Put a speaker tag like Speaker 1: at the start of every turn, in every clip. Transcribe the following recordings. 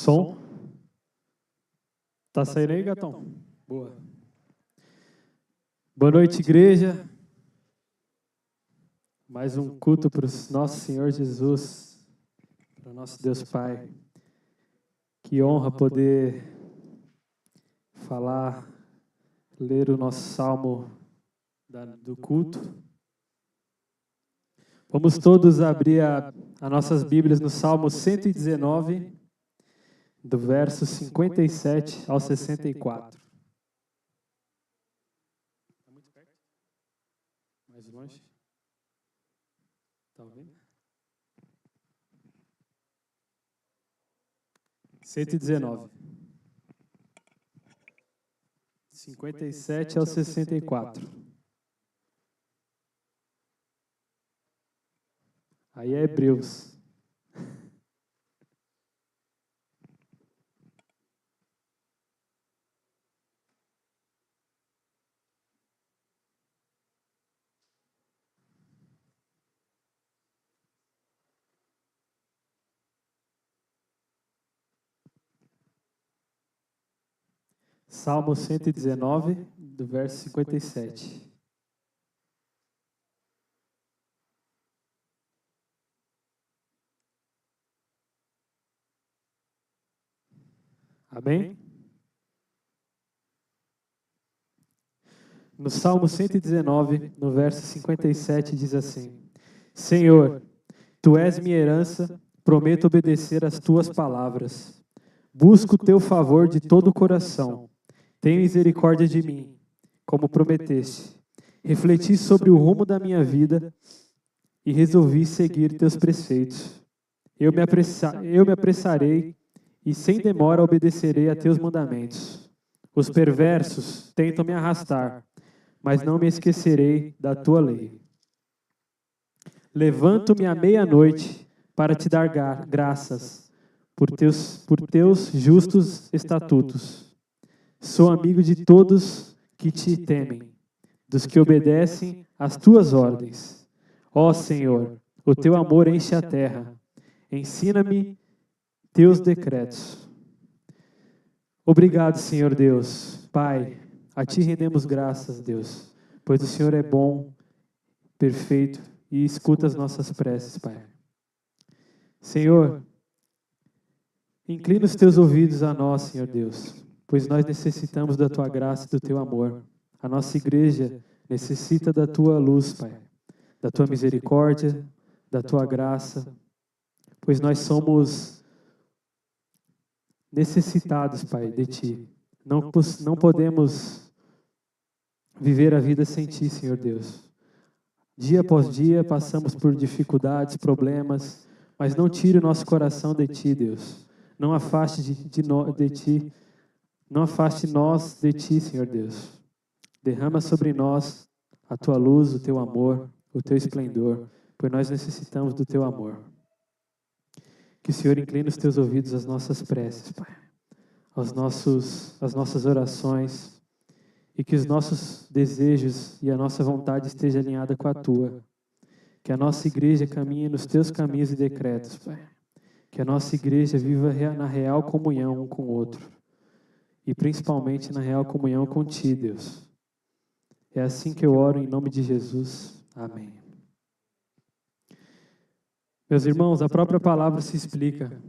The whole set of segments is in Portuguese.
Speaker 1: Som? Tá saindo aí, gatão? Boa. Boa noite, igreja. Mais um culto para o nosso Senhor Jesus, para o nosso Deus Pai. Que honra poder falar, ler o nosso salmo do culto. Vamos todos abrir as nossas Bíblias no Salmo 119, do verso 57 ao 64. Está muito perto? Mais longe? Está ouvindo? 119. 57 ao 64. Aí é Hebreus. Salmo 119, do verso 57. Amém? No Salmo 119, no verso 57, diz assim: Senhor, Tu és minha herança, prometo obedecer às Tuas palavras. Busco o Teu favor de todo o coração. Tem misericórdia de mim, como prometeste. Refleti sobre o rumo da minha vida e resolvi seguir Teus preceitos. Eu me apressarei e sem demora obedecerei a Teus mandamentos. Os perversos tentam me arrastar, mas não me esquecerei da Tua lei. Levanto-me à meia-noite para Te dar graças por teus justos estatutos. Sou amigo de todos que Te temem, dos que obedecem às Tuas ordens. Ó Senhor, o Teu amor enche a terra. Ensina-me Teus decretos. Obrigado, Senhor Deus. Pai, a Ti rendemos graças, Deus, pois o Senhor é bom, perfeito e escuta as nossas preces, Pai. Senhor, inclina os Teus ouvidos a nós, Senhor Deus, pois nós necessitamos da Tua graça e do Teu amor. A nossa igreja necessita da Tua luz, Pai, da Tua misericórdia, da Tua graça, pois nós somos necessitados, Pai, de Ti. Não podemos viver a vida sem Ti, Senhor Deus. Dia após dia passamos por dificuldades, problemas, mas não tire o nosso coração de Ti, Deus. Não afaste de Ti, não afaste nós de Ti, Senhor Deus. Derrama sobre nós a Tua luz, o Teu amor, o Teu esplendor, pois nós necessitamos do Teu amor. Que o Senhor incline os Teus ouvidos às nossas preces, Pai, às nossas orações, e que os nossos desejos e a nossa vontade esteja alinhada com a Tua. Que a nossa igreja caminhe nos Teus caminhos e decretos, Pai. Que a nossa igreja viva na real comunhão um com o outro. E principalmente na real comunhão com Ti, Deus. É assim que eu oro em nome de Jesus. Amém. Meus irmãos, a própria palavra se explica.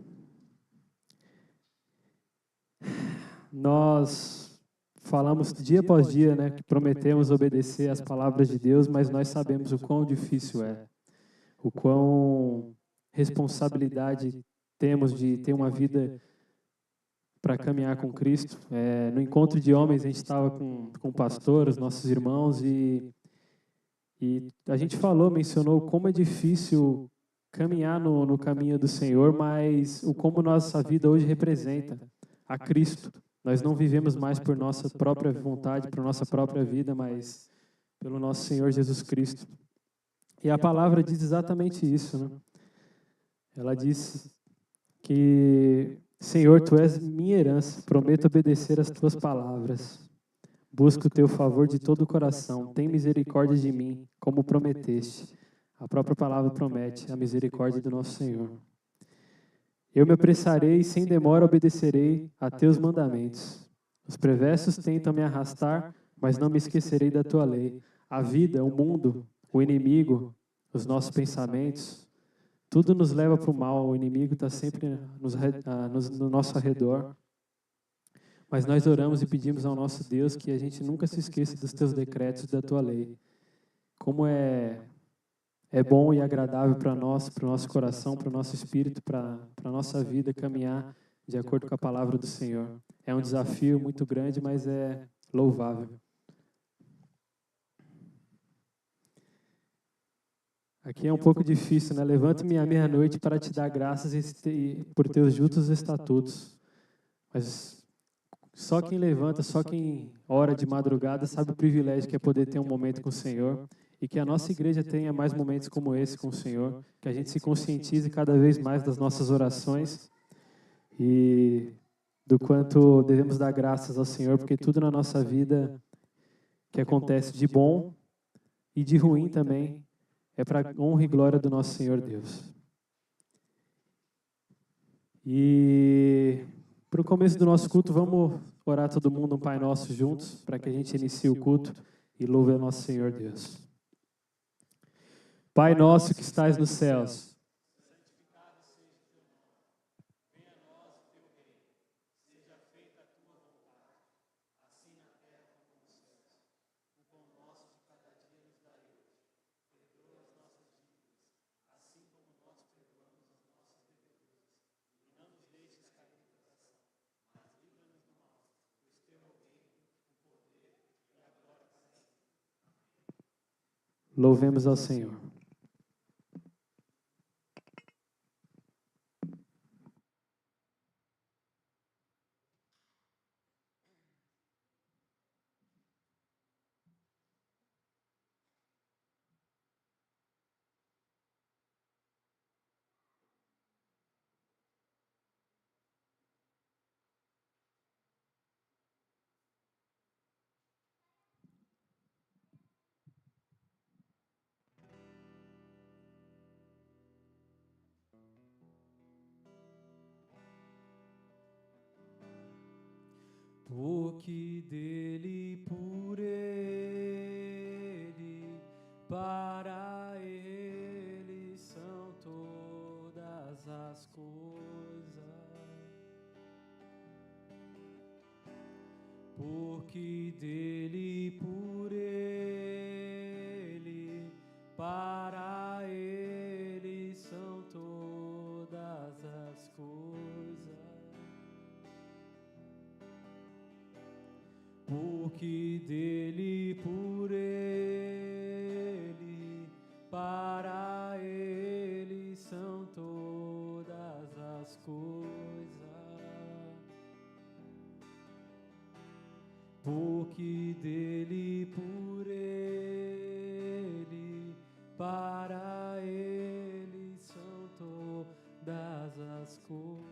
Speaker 1: Nós falamos dia após dia, né, que prometemos obedecer às palavras de Deus, mas nós sabemos o quão difícil é, o quão responsabilidade temos de ter uma vida para caminhar com Cristo. No encontro de homens, a gente estava com o pastor, os nossos irmãos, e a gente mencionou como é difícil caminhar no caminho do Senhor, mas como nossa vida hoje representa a Cristo. Nós não vivemos mais por nossa própria vontade, por nossa própria vida, mas pelo nosso Senhor Jesus Cristo. E a palavra diz exatamente isso, né? Ela disse que, Senhor, Tu és minha herança, prometo obedecer às Tuas palavras. Busco o Teu favor de todo o coração, tem misericórdia de mim, como prometeste. A própria palavra promete a misericórdia do nosso Senhor. Eu me apressarei e sem demora obedecerei a teus mandamentos. Os perversos tentam me arrastar, mas não me esquecerei da tua lei. A vida, o mundo, o inimigo, os nossos pensamentos, tudo nos leva para o mal. O inimigo está sempre no nosso redor. Mas nós oramos e pedimos ao nosso Deus que a gente nunca se esqueça dos teus decretos e da tua lei. Como é bom e agradável para nós, para o nosso coração, para o nosso espírito, para a nossa vida caminhar de acordo com a palavra do Senhor. É um desafio muito grande, mas é louvável. Aqui é um pouco difícil, né? Levanto-me à meia-noite para te dar graças por teus justos estatutos. Mas só quem levanta, só quem ora de madrugada sabe o privilégio que é poder ter um momento com o Senhor. E que a nossa igreja tenha mais momentos como esse com o Senhor, que a gente se conscientize cada vez mais das nossas orações e do quanto devemos dar graças ao Senhor, porque tudo na nossa vida que acontece de bom e de ruim também é para a honra e glória do nosso Senhor Deus. E para o começo do nosso culto, vamos orar todo mundo um Pai Nosso juntos, para que a gente inicie o culto e louve ao nosso Senhor Deus. Pai nosso que estais nos céus, santificado seja o teu nome. Venha a nós o teu reino. Seja feita a tua vontade, assim na terra como nos céus. O pão nosso de cada dia nos dai hoje. Perdoa as nossas dívidas, assim como nós perdoamos aos nossos devedores. E não nos deixes cair em tentação, mas livra-nos do mal, pois teu é o reino, o poder e a glória para sempre. Louvemos ao Senhor. Porque dele, por ele, para ele são todas as coisas. Porque dele, por ele, para ele são todas as coisas. Porque dele, por ele, para ele são todas as coisas. Porque dele, por ele, para ele são todas as coisas.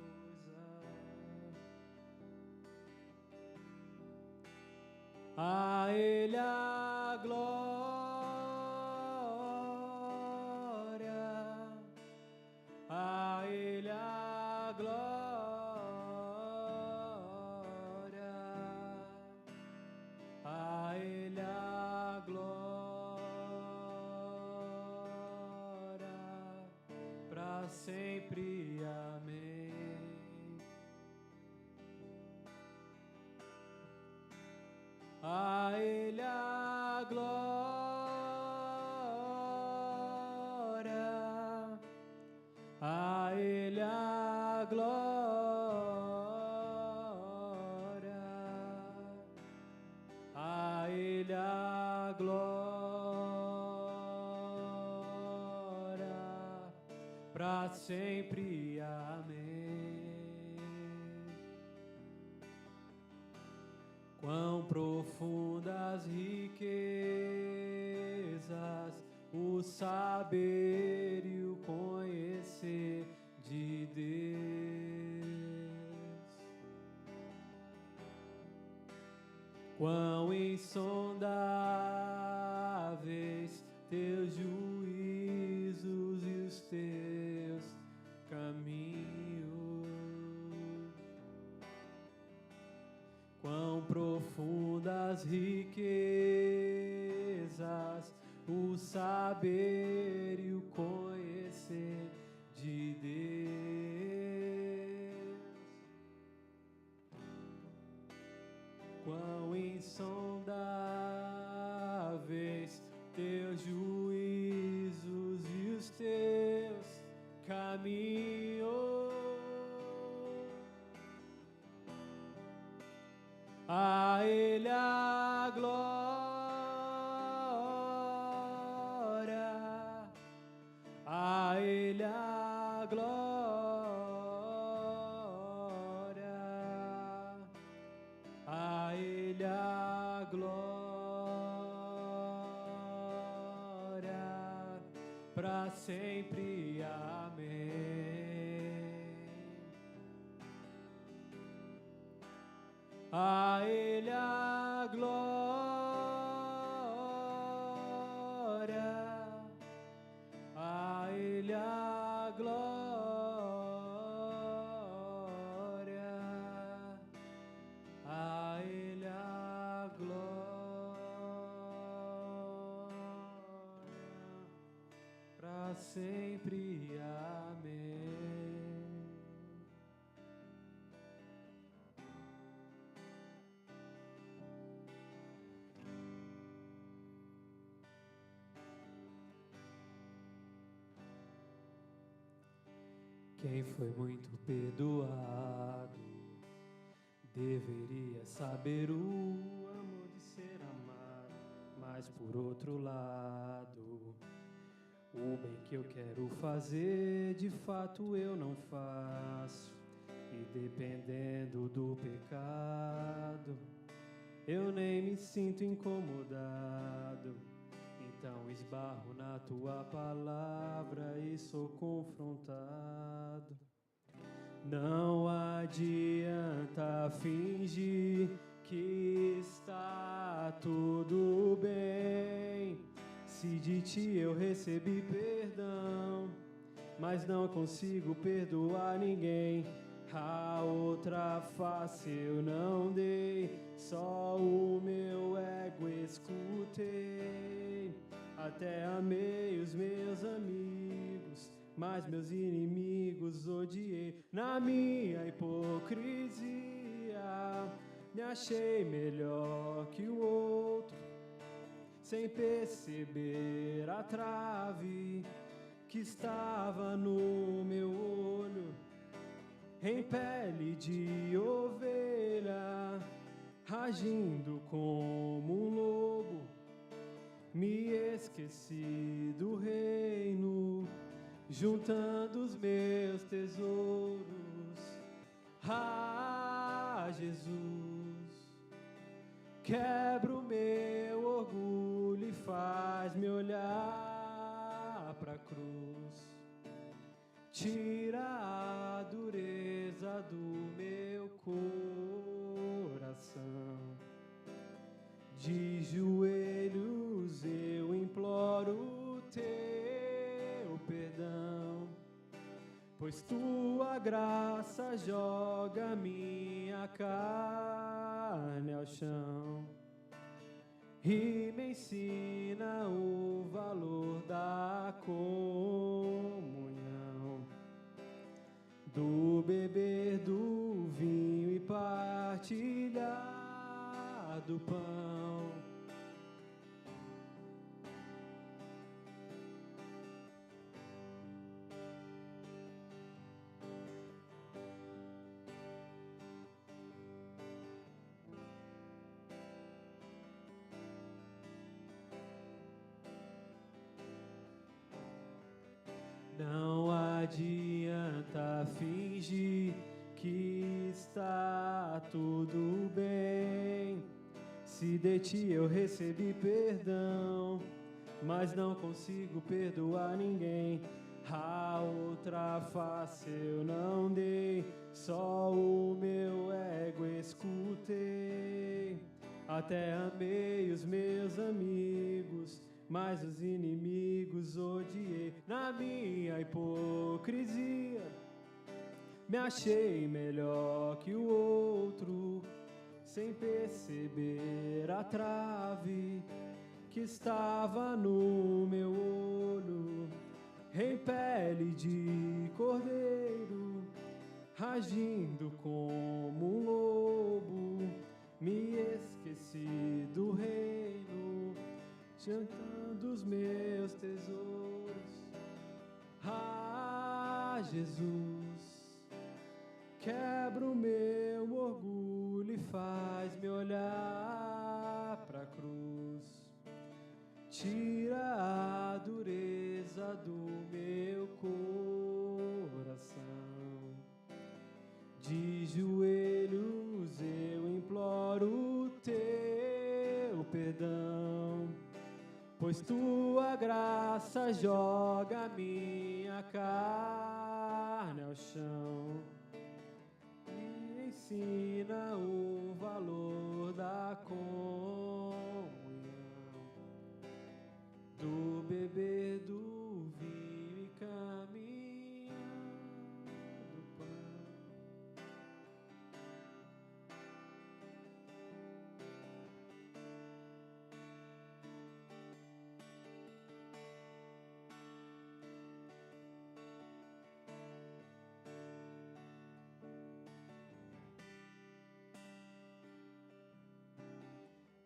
Speaker 1: A ele a glória, a ele a glória, a ele a glória, para sempre, amém. A ele a glória, a ele a glória, a ele a glória, para sempre, amém. Quão profundas riquezas o saber e o conhecer de Deus. Quão insondáveis teus juízos e os teus caminhos. as riquezas, o saber e o conhecer de Deus. Quão insondáveis teus juízos e os teus caminhos. A Ele a glória, a Ele a glória, a Ele a glória, para sempre. Amém. A Ele a glória, a Ele a glória, a Ele a glória, para sempre. Amém. Quem foi muito perdoado deveria saber o amor de ser amado, mas por outro lado, o bem que eu quero fazer, de fato eu não faço, e dependendo do pecado, eu nem me sinto incomodado. Então esbarro na tua palavra e sou confrontado. Não adianta fingir que está tudo bem, se de ti eu recebi perdão, mas não consigo perdoar ninguém. A outra face eu não dei, só o meu ego escutei. Até amei os meus amigos, mas meus inimigos odiei. Na minha hipocrisia, me achei melhor que o outro, sem perceber a trave que estava no meu olho. Em pele de ovelha, agindo como um lobo, me esqueci do reino, juntando os meus tesouros. Ah, Jesus, quebra o meu orgulho e faz-me olhar pra cruz. Tira a dureza do meu coração. De joelhos eu imploro teu perdão, pois tua graça joga minha carne ao chão e me ensina o valor da comunhão, do beber do vinho e partilhar do pão. Não adianta fingir que está tudo bem, se de ti eu recebi perdão, mas não consigo perdoar ninguém. A outra face eu não dei, só o meu ego escutei. Até amei os meus amigos, mas os inimigos odiei. Na minha hipocrisia, me achei melhor que o outro, sem perceber a trave que estava no meu olho, em pele de cordeiro, agindo como um lobo, me esqueci do reino, jantando os meus tesouros. Ah, Jesus, quebra o meu orgulho e faz-me olhar para a cruz. Tira a dureza do meu coração. De joelhos eu imploro teu perdão, pois tua graça joga minha carne ao chão e ensina o valor da comunhão, do beber do vinho e caminhar do pão.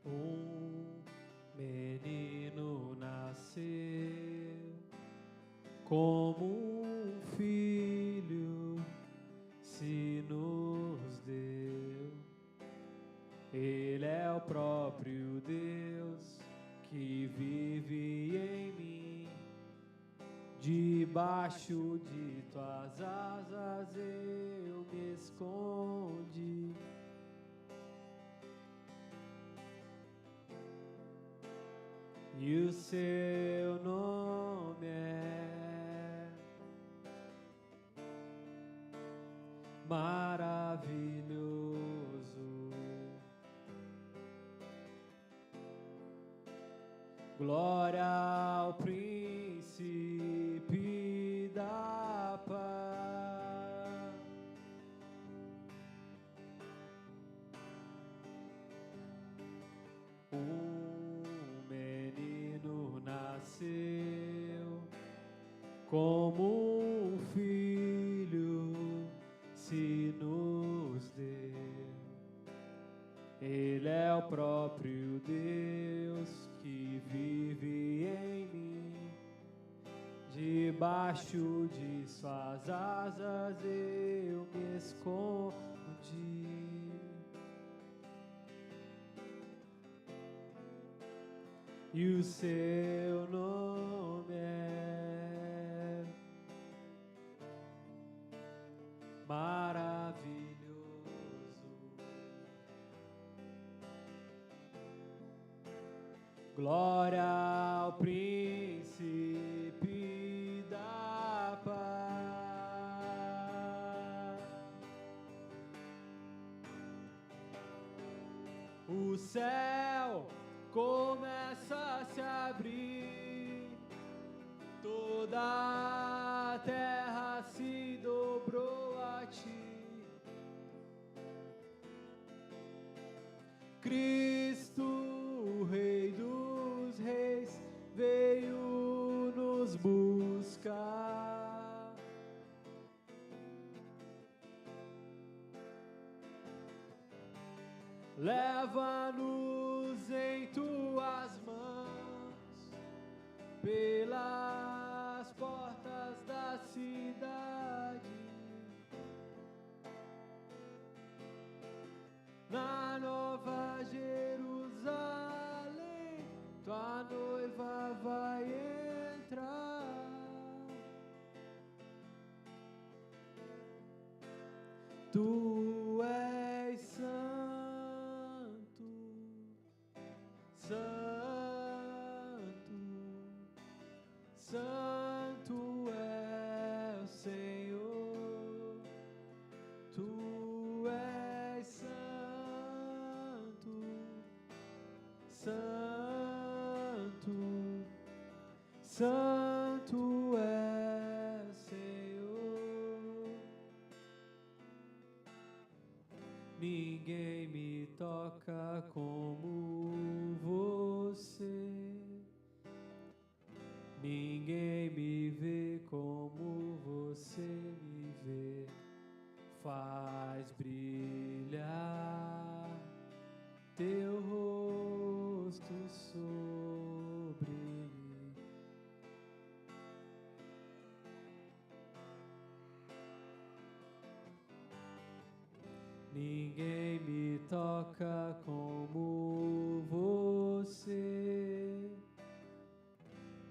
Speaker 1: Um menino nasceu, como um filho se nos deu. Ele é o próprio Deus que vive em mim. Debaixo de tuas asas eu me escondi. E o seu nome é maravilhoso. Glória ao príncipe da paz. Nasceu, como um filho se nos deu. Ele é o próprio Deus que vive em mim. Debaixo de suas asas eu me escondi. E o seu nome é maravilhoso. Glória ao príncipe da paz. O céu começa a se abrir, toda a terra se dobrou a ti. Cristo, o Rei dos Reis, veio nos buscar. Leva-nos em tuas mãos, pelas portas da cidade, na Nova Jerusalém, tua noiva vai entrar. Tu és santo, santo, santo é o Senhor. Tu és santo, santo, santo é o Senhor. Ninguém me toca como você. Ninguém me vê como você me vê. Faz brilhar teu rosto sobre mim. Ninguém me toca como você.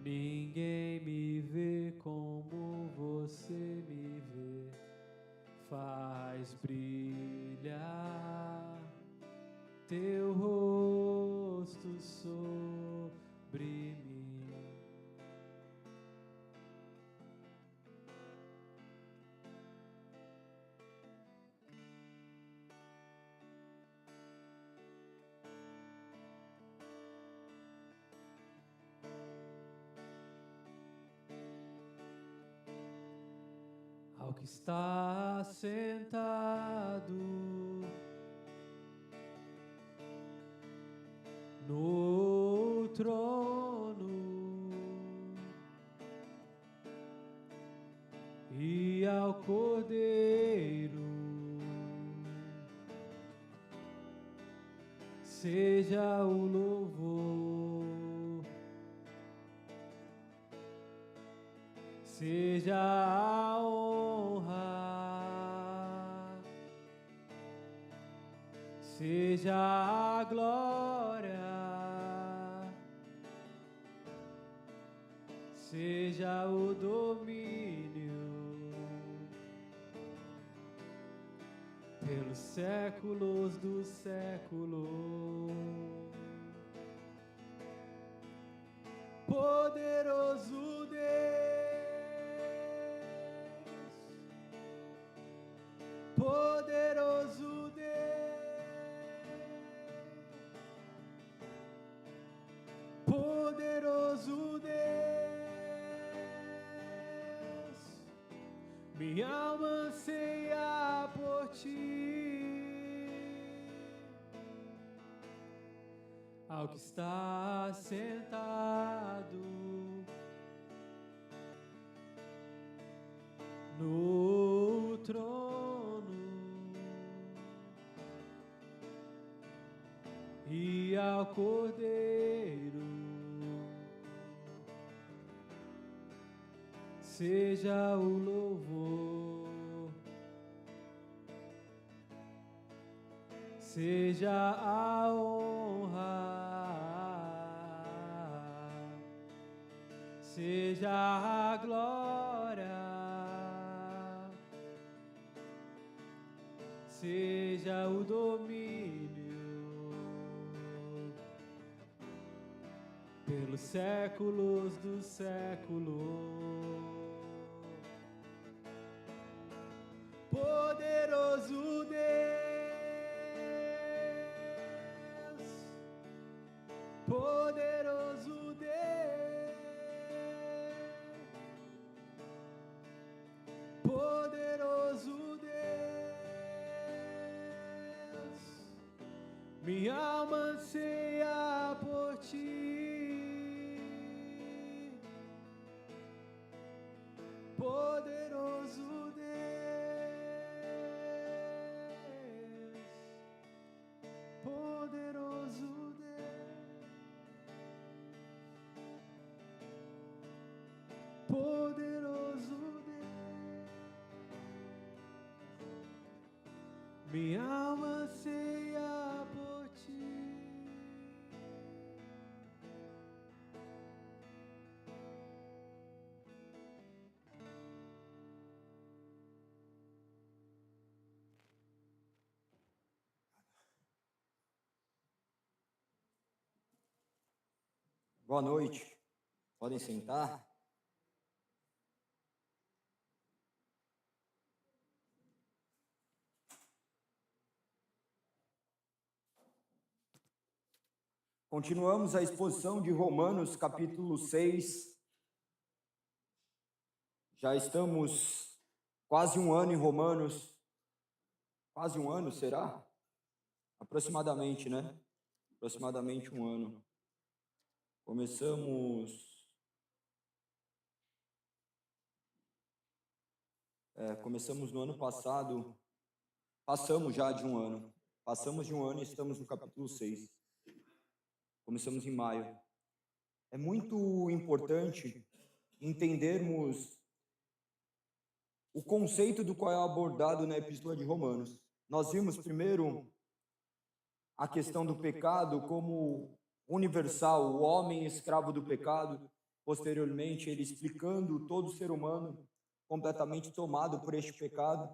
Speaker 1: Ninguém me vê como você me vê. Faz brilhar teu rosto sobre mim. Ao que está sentado no trono e ao Cordeiro seja o louvor, seja a honra, seja a glória, seja o domínio pelos séculos dos séculos. Poderoso Deus, poderoso Deus, poderoso Deus, minha alma anseia por ti. Ao que está sentado no trono e ao Cordeiro seja o louvor, seja a honra, seja a glória, seja o domínio pelos séculos dos séculos. Poderoso Deus, poderoso Deus, poderoso Deus, minha alma anseia por ti. Poderoso Deus, poderoso Deus, poderoso Deus, minha alma anseia por ti.
Speaker 2: Boa noite. Podem sentar. Continuamos a exposição de Romanos, capítulo 6. Já estamos quase um ano em Romanos. Quase um ano, será? aproximadamente, né? Aproximadamente um ano. Começamos no ano passado, passamos já de um ano. Passamos de um ano e estamos no capítulo 6. Começamos em maio. É muito importante entendermos o conceito do qual é abordado na Epístola de Romanos. Nós vimos primeiro a questão do pecado como universal, o homem escravo do pecado. Posteriormente, ele explicando todo ser humano completamente tomado por este pecado.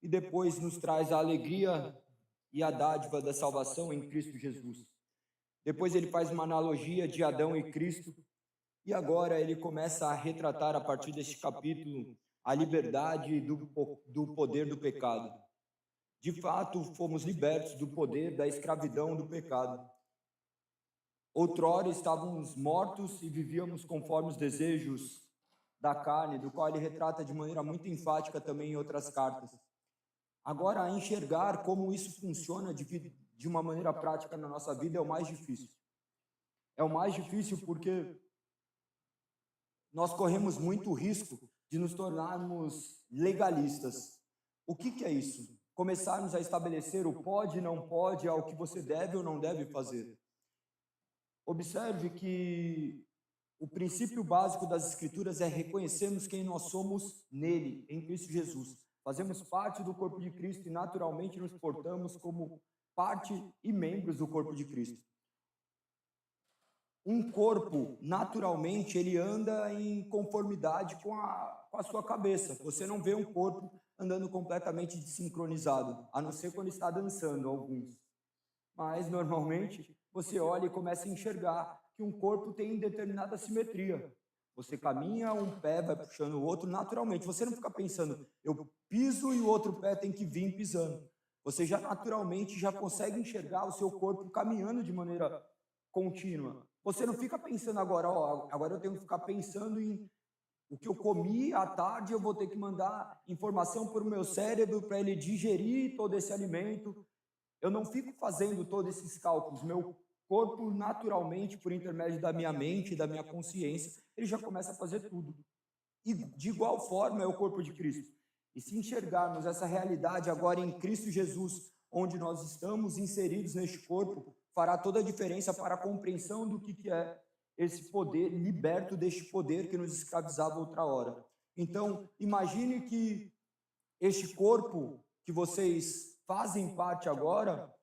Speaker 2: E depois nos traz a alegria e a dádiva da salvação em Cristo Jesus. Depois ele faz uma analogia de Adão e Cristo. E agora ele começa a retratar, a partir deste capítulo, a liberdade do poder do pecado. De fato, fomos libertos do poder da escravidão do pecado. Outrora estávamos mortos e vivíamos conforme os desejos da carne, do qual ele retrata de maneira muito enfática também em outras cartas. Agora, enxergar como isso funciona de uma maneira prática na nossa vida é o mais difícil. É o mais difícil porque nós corremos muito risco de nos tornarmos legalistas. O que é isso? Começarmos a estabelecer o pode e não pode, ao que você deve ou não deve fazer. Observe que o princípio básico das Escrituras é reconhecermos quem nós somos nele, em Cristo Jesus. Fazemos parte do corpo de Cristo e naturalmente nos portamos como parte e membros do corpo de Cristo. Um corpo, naturalmente, ele anda em conformidade com a sua cabeça. Você não vê um corpo andando completamente desincronizado, a não ser quando está dançando, alguns. Mas, normalmente, você olha e começa a enxergar que um corpo tem determinada simetria. Você caminha, um pé vai puxando o outro naturalmente. Você não fica pensando, eu piso e o outro pé tem que vir pisando. Você já naturalmente já consegue enxergar o seu corpo caminhando de maneira contínua. Você não fica pensando agora, agora eu tenho que ficar pensando em o que eu comi à tarde, eu vou ter que mandar informação para o meu cérebro para ele digerir todo esse alimento. Eu não fico fazendo todos esses cálculos. Meu corpo, naturalmente, por intermédio da minha mente, da minha consciência, ele já começa a fazer tudo. E, de igual forma, é o corpo de Cristo. E se enxergarmos essa realidade agora em Cristo Jesus, onde nós estamos inseridos neste corpo, fará toda a diferença para a compreensão do que é esse poder, liberto deste poder que nos escravizava outra hora. Então, imagine que este corpo que vocês fazem parte agora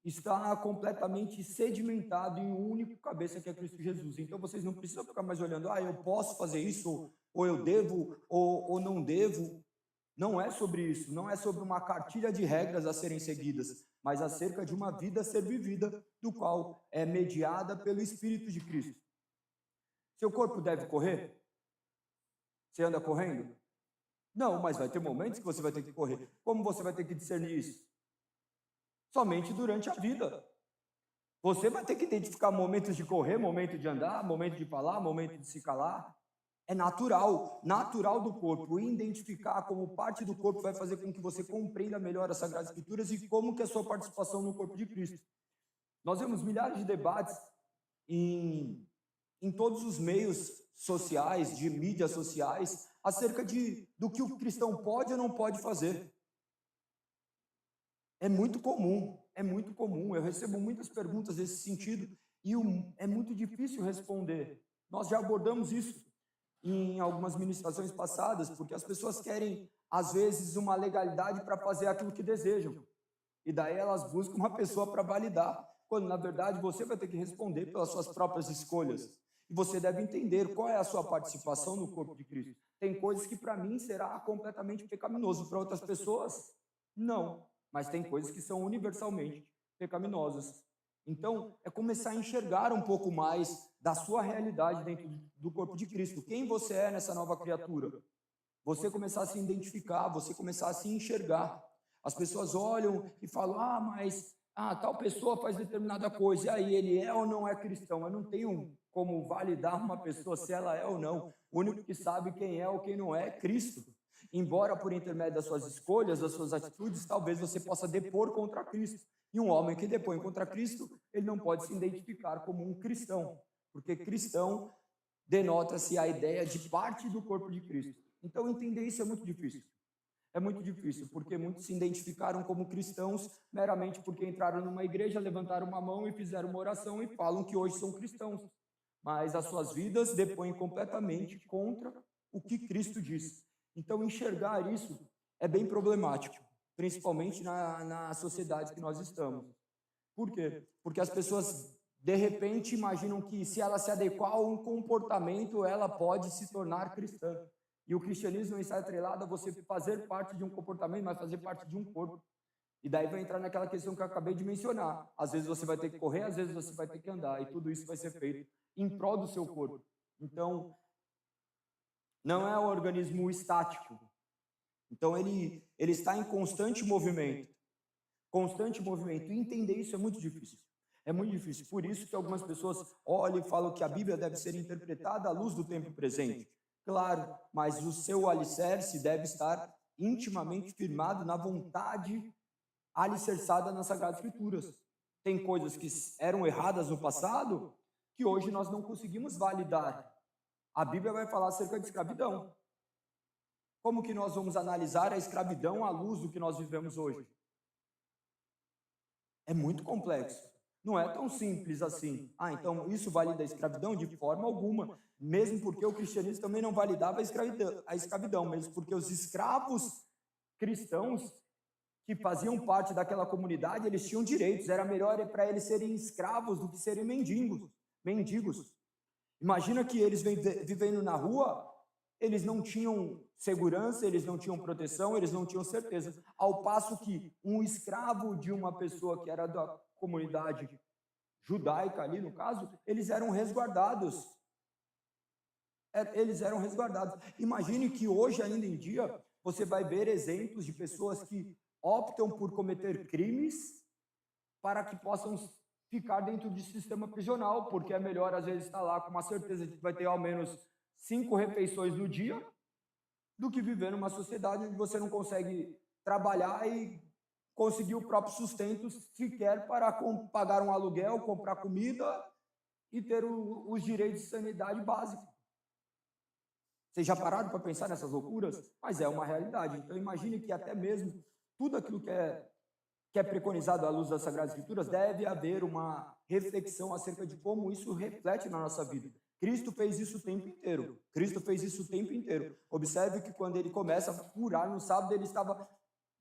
Speaker 2: está completamente sedimentado em um único cabeça que é Cristo Jesus. Então vocês não precisam ficar mais olhando, eu posso fazer isso, ou eu devo, ou não devo. Não é sobre isso, não é sobre uma cartilha de regras a serem seguidas, mas acerca de uma vida a ser vivida, do qual é mediada pelo Espírito de Cristo. Seu corpo deve correr? Você anda correndo? Não, mas vai ter momentos que você vai ter que correr. Como você vai ter que discernir isso? Somente durante a vida. Você vai ter que identificar momentos de correr, momento de andar, momento de falar, momento de se calar. É natural do corpo. E identificar como parte do corpo vai fazer com que você compreenda melhor as Sagradas Escrituras e como que é a sua participação no corpo de Cristo. Nós vemos milhares de debates em todos os meios sociais, de mídias sociais, acerca do que o cristão pode ou não pode fazer. É muito comum. Eu recebo muitas perguntas nesse sentido e é muito difícil responder. Nós já abordamos isso em algumas ministrações passadas, porque as pessoas querem, às vezes, uma legalidade para fazer aquilo que desejam. E daí elas buscam uma pessoa para validar, quando, na verdade, você vai ter que responder pelas suas próprias escolhas. E você deve entender qual é a sua participação no corpo de Cristo. Tem coisas que, para mim, será completamente pecaminoso, para outras pessoas, não. Mas tem coisas que são universalmente pecaminosas. Então, é começar a enxergar um pouco mais da sua realidade dentro do corpo de Cristo. Quem você é nessa nova criatura? Você começar a se identificar, você começar a se enxergar. As pessoas olham e falam, mas tal pessoa faz determinada coisa, e aí ele é ou não é cristão? Eu não tenho como validar uma pessoa se ela é ou não. O único que sabe quem é ou quem não é Cristo. embora por intermédio das suas escolhas, das suas atitudes, talvez você possa depor contra Cristo. E um homem que depõe contra Cristo, ele não pode se identificar como um cristão, porque cristão denota-se a ideia de parte do corpo de Cristo. Então, entender isso é muito difícil. É muito difícil, porque muitos se identificaram como cristãos meramente porque entraram numa igreja, levantaram uma mão e fizeram uma oração e falam que hoje são cristãos. Mas as suas vidas depõem completamente contra o que Cristo diz. Então, enxergar isso é bem problemático, principalmente na sociedade que nós estamos. Por quê? Porque as pessoas, de repente, imaginam que se ela se adequar a um comportamento, ela pode se tornar cristã. E o cristianismo não está atrelado a você fazer parte de um comportamento, mas fazer parte de um corpo. E daí vai entrar naquela questão que eu acabei de mencionar. Às vezes você vai ter que correr, às vezes você vai ter que andar. E tudo isso vai ser feito em prol do seu corpo. Então, não é um organismo estático. Então, ele está em constante movimento. Constante movimento. E entender isso é muito difícil. É muito difícil. Por isso que algumas pessoas olham e falam que a Bíblia deve ser interpretada à luz do tempo presente. Claro, mas o seu alicerce deve estar intimamente firmado na vontade alicerçada nas Sagradas Escrituras. Tem coisas que eram erradas no passado que hoje nós não conseguimos validar. A Bíblia vai falar acerca de escravidão. Como que nós vamos analisar a escravidão à luz do que nós vivemos hoje? É muito complexo. Não é tão simples assim. Então isso valida a escravidão? De forma alguma. Mesmo porque o cristianismo também não validava a escravidão, mesmo porque os escravos cristãos que faziam parte daquela comunidade, eles tinham direitos. Era melhor para eles serem escravos do que serem mendigos. Imagina que eles vivendo na rua, eles não tinham segurança, eles não tinham proteção, eles não tinham certeza. Ao passo que um escravo de uma pessoa que era da comunidade judaica ali, no caso, eles eram resguardados. Imagine que hoje, ainda em dia, você vai ver exemplos de pessoas que optam por cometer crimes para que possam ficar dentro do sistema prisional, porque é melhor, às vezes, estar lá com uma certeza de que vai ter ao menos 5 refeições no dia, do que viver numa sociedade onde você não consegue trabalhar e conseguir o próprio sustento sequer para pagar um aluguel, comprar comida e ter os direitos de sanidade básicos. Vocês já pararam para pensar nessas loucuras? Mas é uma realidade. Então imagine que até mesmo tudo aquilo que é preconizado à luz das Sagradas Escrituras, deve haver uma reflexão acerca de como isso reflete na nossa vida. Cristo fez isso o tempo inteiro. Observe que quando ele começa a curar no sábado, ele estava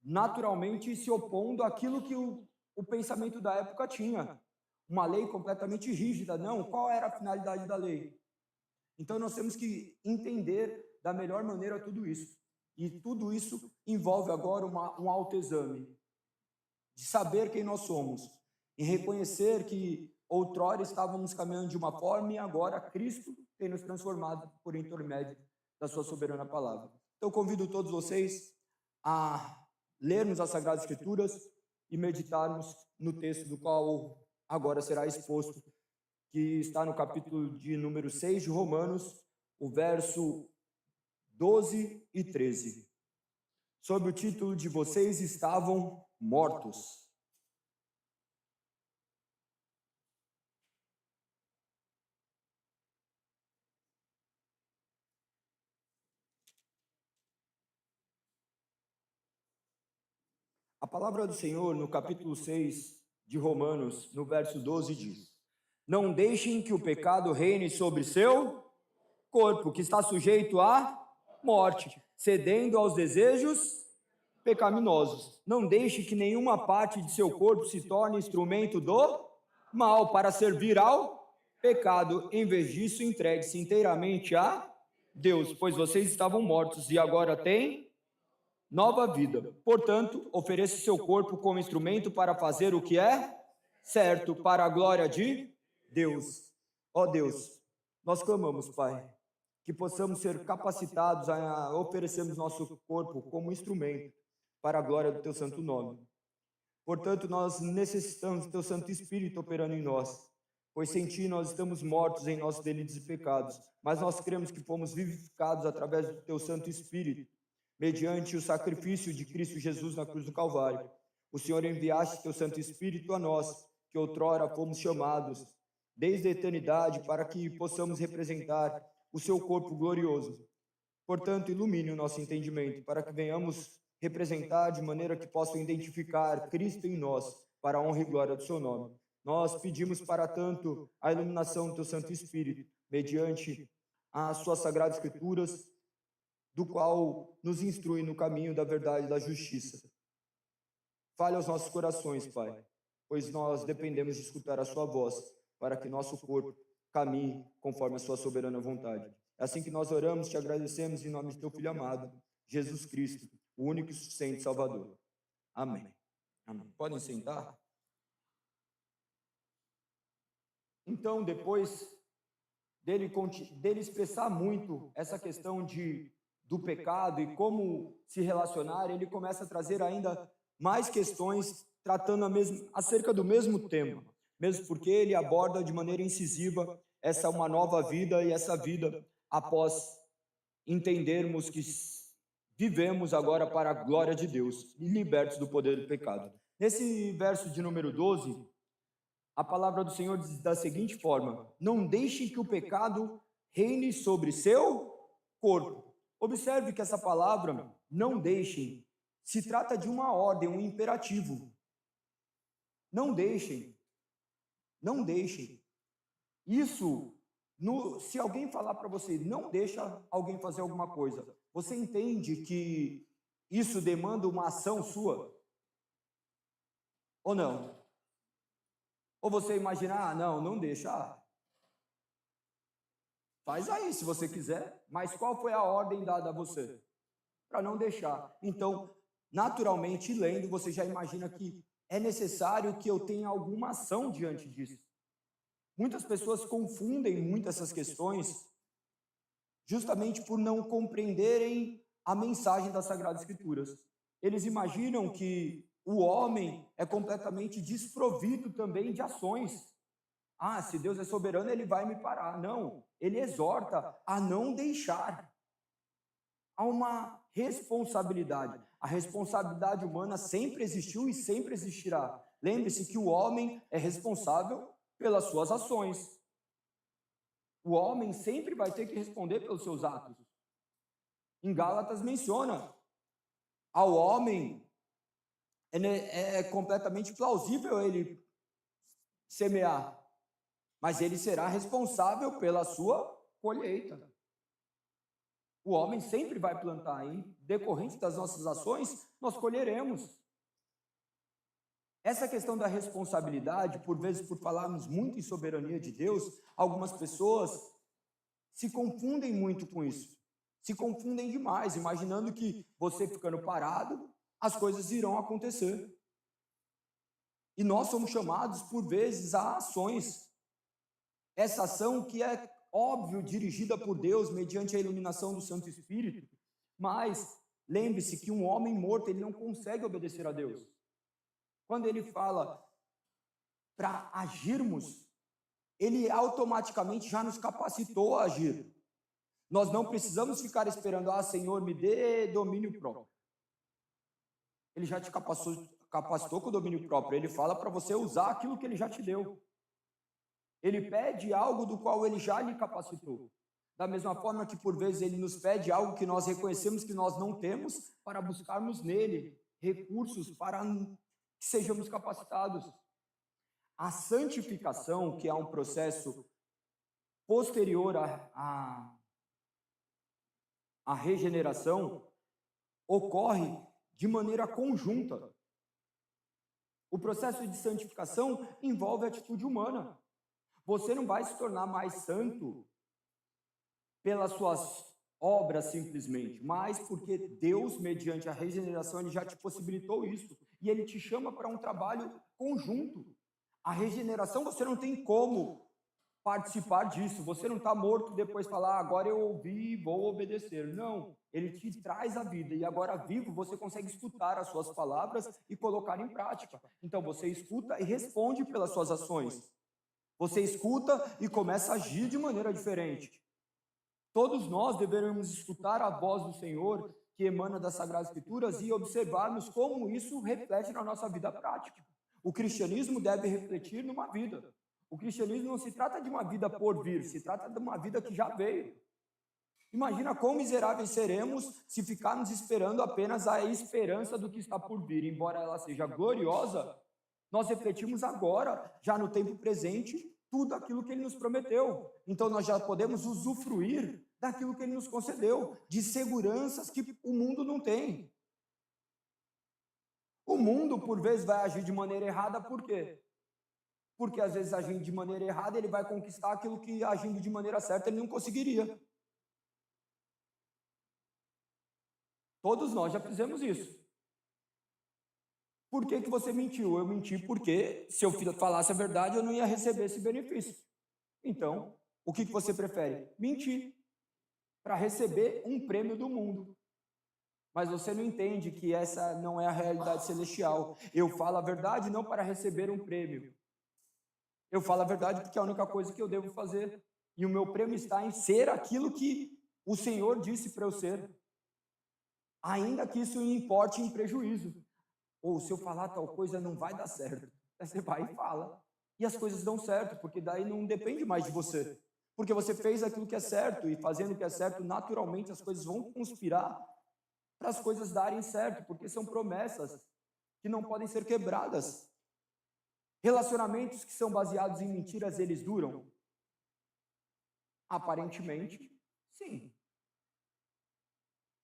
Speaker 2: naturalmente se opondo àquilo que o pensamento da época tinha. Uma lei completamente rígida. Não, qual era a finalidade da lei? Então nós temos que entender da melhor maneira tudo isso. E tudo isso envolve agora um autoexame, de saber quem nós somos, e reconhecer que outrora estávamos caminhando de uma forma e agora Cristo tem nos transformado por intermédio da sua soberana palavra. Então convido todos vocês a lermos as Sagradas Escrituras e meditarmos no texto do qual agora será exposto, que está no capítulo de número 6 de Romanos, o verso 12 e 13. Sob o título de Vocês estavam mortos. A palavra do Senhor, no capítulo 6 de Romanos, no verso 12, diz: Não deixem que o pecado reine sobre seu corpo, que está sujeito à morte, cedendo aos desejos pecaminosos. Não deixe que nenhuma parte de seu corpo se torne instrumento do mal para servir ao pecado. Em vez disso, entregue-se inteiramente a Deus, pois vocês estavam mortos e agora têm nova vida. Portanto, ofereça seu corpo como instrumento para fazer o que é certo, para a glória de Deus. Ó Deus, nós clamamos, Pai, que possamos ser capacitados a oferecermos nosso corpo como instrumento para a glória do Teu santo nome. Portanto, nós necessitamos do Teu Santo Espírito operando em nós, pois sem Ti nós estamos mortos em nossos delitos e pecados, mas nós cremos que fomos vivificados através do Teu Santo Espírito. mediante o sacrifício de Cristo Jesus na cruz do Calvário. O Senhor enviaste teu Santo Espírito a nós, que outrora fomos chamados, desde a eternidade, para que possamos representar o seu corpo glorioso. Portanto, ilumine o nosso entendimento, para que venhamos representar de maneira que possam identificar Cristo em nós, para a honra e glória do seu nome. Nós pedimos, para tanto, a iluminação do teu Santo Espírito, mediante as suas sagradas Escrituras, do qual nos instrui no caminho da verdade e da justiça. Fale aos nossos corações, Pai, pois nós dependemos de escutar a sua voz, para que nosso corpo caminhe conforme a sua soberana vontade. É assim que nós oramos, te agradecemos em nome de teu Filho amado, Jesus Cristo, o único e suficiente Salvador. Amém. Amém. Podem sentar? Então, depois dele expressar muito essa questão do pecado e como se relacionar, ele começa a trazer ainda mais questões tratando acerca do mesmo tema, mesmo porque ele aborda de maneira incisiva essa uma nova vida e essa vida após entendermos que vivemos agora para a glória de Deus e libertos do poder do pecado. Nesse verso de número 12, a palavra do Senhor diz da seguinte forma: não deixem que o pecado reine sobre seu corpo. Observe que essa palavra, não deixem, se trata de uma ordem, um imperativo. Não deixem. Não deixem. Isso, se alguém falar para você, não deixa alguém fazer alguma coisa, você entende que isso demanda uma ação sua? Ou não? Ou você imagina, não deixa. Faz aí se você quiser, mas qual foi a ordem dada a você? Para não deixar. Então, naturalmente, lendo, você já imagina que é necessário que eu tenha alguma ação diante disso. Muitas pessoas confundem muito essas questões justamente por não compreenderem a mensagem das Sagradas Escrituras. Eles imaginam que o homem é completamente desprovido também de ações. Se Deus é soberano, ele vai me parar. Não, ele exorta a não deixar. Há uma responsabilidade. A responsabilidade humana sempre existiu e sempre existirá. Lembre-se que o homem é responsável pelas suas ações. O homem sempre vai ter que responder pelos seus atos. Em Gálatas menciona, ao homem é completamente plausível ele semear, mas ele será responsável pela sua colheita. O homem sempre vai plantar, e decorrente das nossas ações, nós colheremos. Essa questão da responsabilidade, por vezes, por falarmos muito em soberania de Deus, algumas pessoas se confundem muito com isso. Se confundem demais, imaginando que você ficando parado, as coisas irão acontecer. E nós somos chamados, por vezes, a ações. Essa ação que é, óbvio, dirigida por Deus, mediante a iluminação do Santo Espírito. Mas, lembre-se que um homem morto, ele não consegue obedecer a Deus. Quando ele fala para agirmos, ele automaticamente já nos capacitou a agir. Nós não precisamos ficar esperando, Senhor, me dê domínio próprio. Ele já te capacitou com o domínio próprio. Ele fala para você usar aquilo que ele já te deu. Ele pede algo do qual ele já lhe capacitou. Da mesma forma que, por vezes, ele nos pede algo que nós reconhecemos que nós não temos, para buscarmos nele recursos para que sejamos capacitados. A santificação, que é um processo posterior à regeneração, ocorre de maneira conjunta. O processo de santificação envolve a atitude humana. Você não vai se tornar mais santo pelas suas obras simplesmente, mas porque Deus, mediante a regeneração, ele já te possibilitou isso. E ele te chama para um trabalho conjunto. A regeneração, você não tem como participar disso. Você não está morto e depois falar, agora eu ouvi e vou obedecer. Não, ele te traz a vida. E agora vivo, você consegue escutar as suas palavras e colocar em prática. Então você escuta e responde pelas suas ações. Você escuta e começa a agir de maneira diferente. Todos nós deveremos escutar a voz do Senhor, que emana das Sagradas Escrituras e observarmos como isso reflete na nossa vida prática. O cristianismo deve refletir numa vida. O cristianismo não se trata de uma vida por vir, se trata de uma vida que já veio. Imagina quão miseráveis seremos se ficarmos esperando apenas a esperança do que está por vir. Embora ela seja gloriosa, nós refletimos agora, já no tempo presente, tudo aquilo que Ele nos prometeu. Então nós já podemos usufruir daquilo que Ele nos concedeu, de seguranças que o mundo não tem. O mundo, por vezes, vai agir de maneira errada, por quê? Porque, às vezes, agindo de maneira errada, ele vai conquistar aquilo que, agindo de maneira certa, ele não conseguiria. Todos nós já fizemos isso. Por que você mentiu? Eu menti porque, se eu falasse a verdade, eu não ia receber esse benefício. Então, o que você prefere? Mentir, para receber um prêmio do mundo. Mas você não entende que essa não é a realidade celestial. Eu falo a verdade não para receber um prêmio. Eu falo a verdade porque é a única coisa que eu devo fazer. E o meu prêmio está em ser aquilo que o Senhor disse para eu ser. Ainda que isso importe em prejuízo. Ou se eu falar tal coisa não vai dar certo. Aí você vai e fala. E as coisas dão certo, porque daí não depende mais de você. Porque você fez aquilo que é certo, e fazendo o que é certo, naturalmente as coisas vão conspirar para as coisas darem certo, porque são promessas que não podem ser quebradas. Relacionamentos que são baseados em mentiras, eles duram? Aparentemente, sim.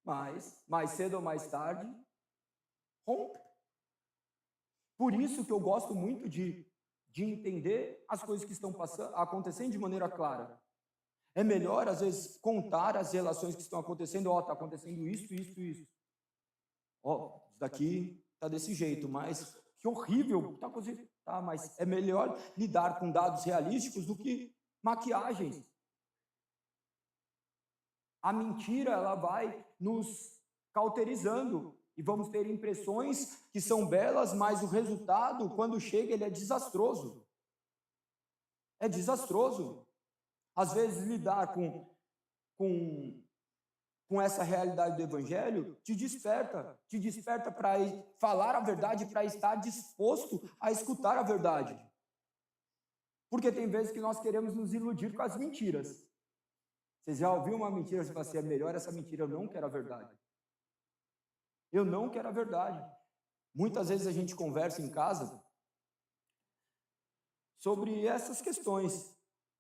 Speaker 2: Mas, mais cedo ou mais tarde, rompe. Por isso que eu gosto muito de entender as coisas que estão acontecendo de maneira clara. É melhor, às vezes, contar as relações que estão acontecendo. Ó, está acontecendo isso. Ó, isso daqui está desse jeito, mas que horrível, está acontecendo. Tá, mas é melhor lidar com dados realísticos do que maquiagens. A mentira, ela vai nos cauterizando e vamos ter impressões que são belas, mas o resultado, quando chega, ele é desastroso. É desastroso. Às vezes, lidar com essa realidade do Evangelho te desperta para falar a verdade, para estar disposto a escutar a verdade. Porque tem vezes que nós queremos nos iludir com as mentiras. Você já ouviu uma mentira, você fala assim, é melhor essa mentira, eu não quero a verdade. Eu não quero a verdade. Muitas vezes a gente conversa em casa sobre essas questões.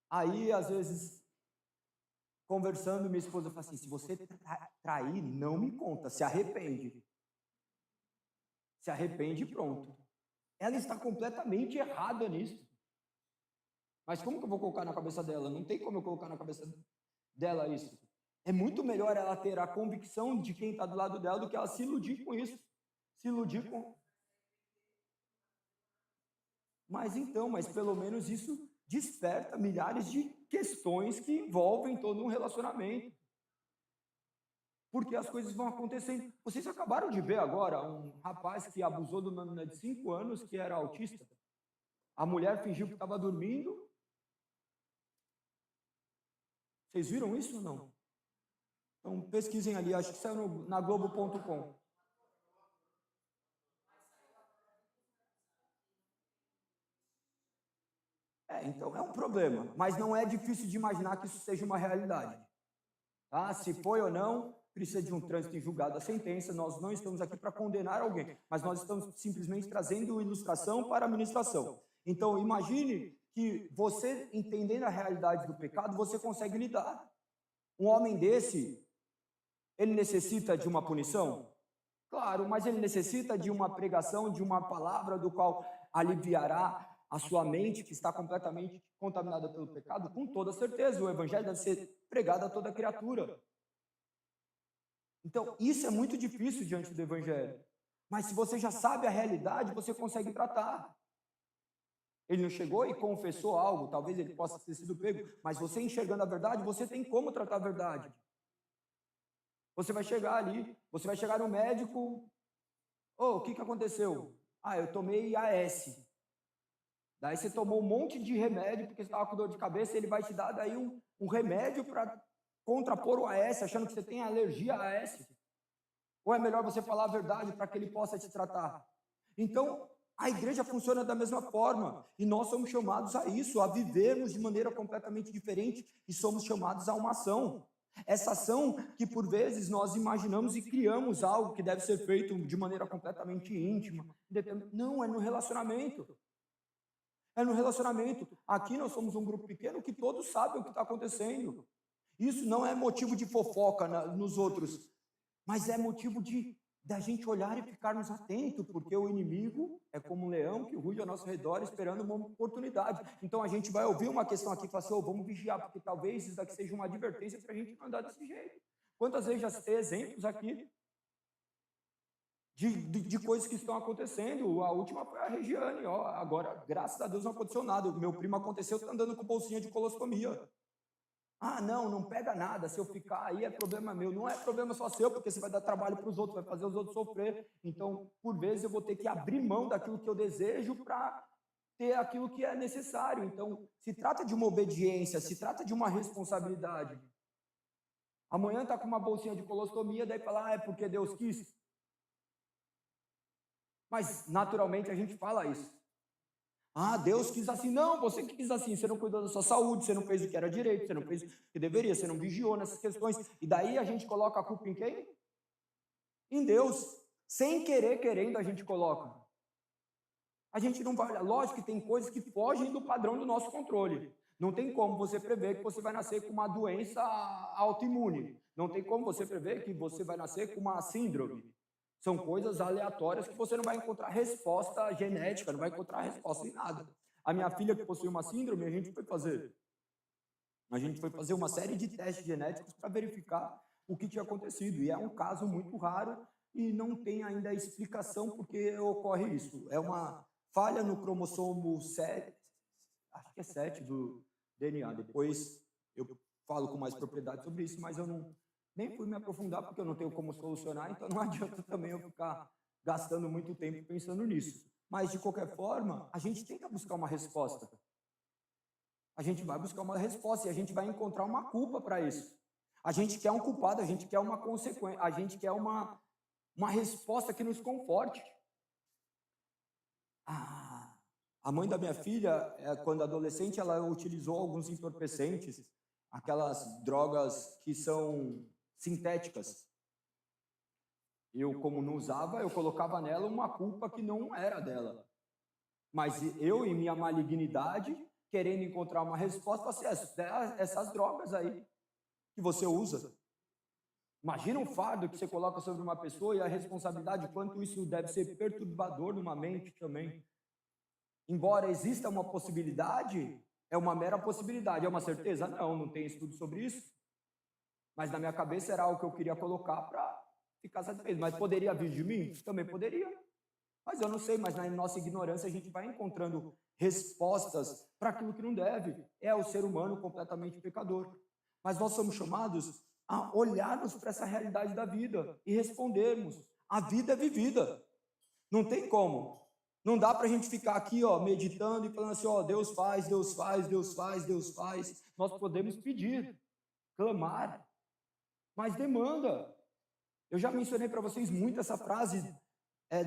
Speaker 2: Aí, às vezes, conversando, minha esposa fala assim, se você trair, não me conta, se arrepende. Se arrepende e pronto. Ela está completamente errada nisso. Mas como que eu vou colocar na cabeça dela? Não tem como eu colocar na cabeça dela isso. É muito melhor ela ter a convicção de quem está do lado dela do que ela se iludir com isso. Se iludir com... Mas pelo menos isso desperta milhares de questões que envolvem todo um relacionamento. Porque as coisas vão acontecendo. Vocês acabaram de ver agora um rapaz que abusou de uma menina de 5 anos que era autista. A mulher fingiu que estava dormindo. Vocês viram isso ou não? Então pesquisem ali, acho que saiu na Globo.com. Então é um problema, mas não é difícil de imaginar que isso seja uma realidade. Tá? Se foi ou não, precisa de um trânsito em julgado a sentença. Nós não estamos aqui para condenar alguém, mas nós estamos simplesmente trazendo ilustração para a ministração. Então imagine que você, entendendo a realidade do pecado, você consegue lidar. Um homem desse, ele necessita de uma punição? Claro, mas ele necessita de uma pregação, de uma palavra do qual aliviará a sua mente, que está completamente contaminada pelo pecado? Com toda certeza, o evangelho deve ser pregado a toda criatura. Então, isso é muito difícil diante do evangelho. Mas se você já sabe a realidade, você consegue tratar. Ele não chegou e confessou algo, talvez ele possa ter sido pego, mas você enxergando a verdade, você tem como tratar a verdade. Você vai chegar ali, você vai chegar no médico, o que aconteceu? Eu tomei AS. Daí você tomou um monte de remédio, porque você estava com dor de cabeça, e ele vai te dar daí um remédio para contrapor o AS, achando que você tem alergia a AS. Ou é melhor você falar a verdade para que ele possa te tratar? Então, a igreja funciona da mesma forma, e nós somos chamados a isso, a vivermos de maneira completamente diferente, e somos chamados a uma ação. Essa ação que, por vezes, nós imaginamos e criamos algo que deve ser feito de maneira completamente íntima. Não, é no relacionamento. É no relacionamento. Aqui nós somos um grupo pequeno que todos sabem o que está acontecendo. Isso não é motivo de fofoca nos outros, mas é motivo da gente olhar e ficarmos atentos, porque o inimigo é como um leão que ruge ao nosso redor esperando uma oportunidade. Então a gente vai ouvir uma questão aqui e falar assim, vamos vigiar, porque talvez isso daqui seja uma advertência para a gente não andar desse jeito. Quantas vezes já citei exemplos aqui de coisas que estão acontecendo? A última foi a Regiane, agora, graças a Deus, não aconteceu nada. O meu primo aconteceu, está andando com bolsinha de colostomia. Ah, não pega nada, se eu ficar aí é problema meu. Não é problema só seu, porque você vai dar trabalho para os outros, vai fazer os outros sofrer. Então, por vezes, eu vou ter que abrir mão daquilo que eu desejo para ter aquilo que é necessário. Então, se trata de uma obediência, se trata de uma responsabilidade. Amanhã está com uma bolsinha de colostomia, daí fala, é porque Deus quis. Mas, naturalmente, a gente fala isso. Ah, Deus quis assim. Não, você que quis assim. Você não cuidou da sua saúde, você não fez o que era direito, você não fez o que deveria, você não vigiou nessas questões. E daí a gente coloca a culpa em quem? Em Deus. Sem querer, querendo, a gente coloca. A gente não vai... Lógico que tem coisas que fogem do padrão do nosso controle. Não tem como você prever que você vai nascer com uma doença autoimune. Não tem como você prever que você vai nascer com uma síndrome. São coisas aleatórias que você não vai encontrar resposta genética, não vai encontrar resposta em nada. A minha filha que possui uma síndrome, a gente foi fazer uma série de testes genéticos para verificar o que tinha acontecido. E é um caso muito raro e não tem ainda explicação por que ocorre isso. É uma falha no cromossomo 7, acho que é 7 do DNA. Depois eu falo com mais propriedade sobre isso, mas eu nem fui me aprofundar porque eu não tenho como solucionar, então não adianta também eu ficar gastando muito tempo pensando nisso. Mas, de qualquer forma, a gente tenta buscar uma resposta. A gente vai buscar uma resposta e a gente vai encontrar uma culpa para isso. A gente quer um culpado, a gente quer uma consequência, a gente quer uma resposta que nos conforte. A mãe da minha filha, quando adolescente, ela utilizou alguns entorpecentes, aquelas drogas que são sintéticas. Eu, como não usava, eu colocava nela uma culpa que não era dela. Mas eu, em minha malignidade, querendo encontrar uma resposta, falei assim, essas drogas aí que você usa. Imagina um fardo que você coloca sobre uma pessoa e a responsabilidade, quanto isso deve ser perturbador numa mente também. Embora exista uma possibilidade, é uma mera possibilidade. É uma certeza? Não tem estudo sobre isso. Mas na minha cabeça era algo que eu queria colocar para ficar satisfeito. Mas poderia vir de mim? Também poderia. Mas eu não sei, mas na nossa ignorância a gente vai encontrando respostas para aquilo que não deve. É o ser humano completamente pecador. Mas nós somos chamados a olharmos para essa realidade da vida e respondermos. A vida é vivida. Não tem como. Não dá para a gente ficar aqui, meditando e falando assim, Deus faz, Deus faz, Deus faz, Deus faz. Nós podemos pedir, clamar, mas demanda. Eu já mencionei para vocês muito essa frase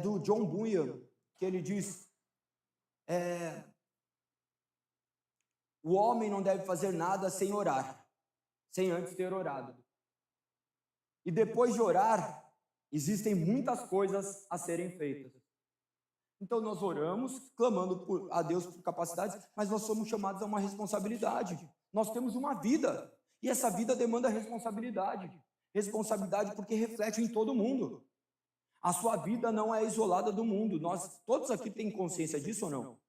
Speaker 2: do John Bunyan, que ele diz, o homem não deve fazer nada sem orar, sem antes ter orado. E depois de orar, existem muitas coisas a serem feitas. Então nós oramos, clamando a Deus por capacidades, mas nós somos chamados a uma responsabilidade. Nós temos uma vida, e essa vida demanda responsabilidade. Responsabilidade porque reflete em todo mundo. A sua vida não é isolada do mundo. Nós todos aqui têm consciência disso ou não?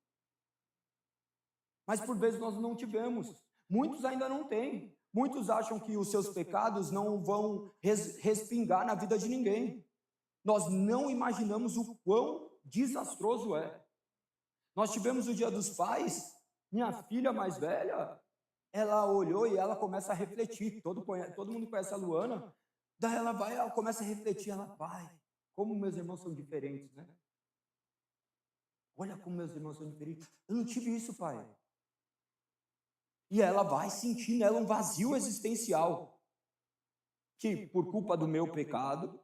Speaker 2: Mas por vezes nós não tivemos. Muitos ainda não têm. Muitos acham que os seus pecados não vão respingar na vida de ninguém. Nós não imaginamos o quão desastroso é. Nós tivemos o Dia dos Pais, minha filha mais velha, ela olhou e ela começa a refletir. Todo mundo conhece a Luana. Daí ela começa a refletir. Ela, pai, como meus irmãos são diferentes, né? Olha como meus irmãos são diferentes. Eu não tive isso, pai. E ela vai sentir nela um vazio existencial. Que, por culpa do meu pecado,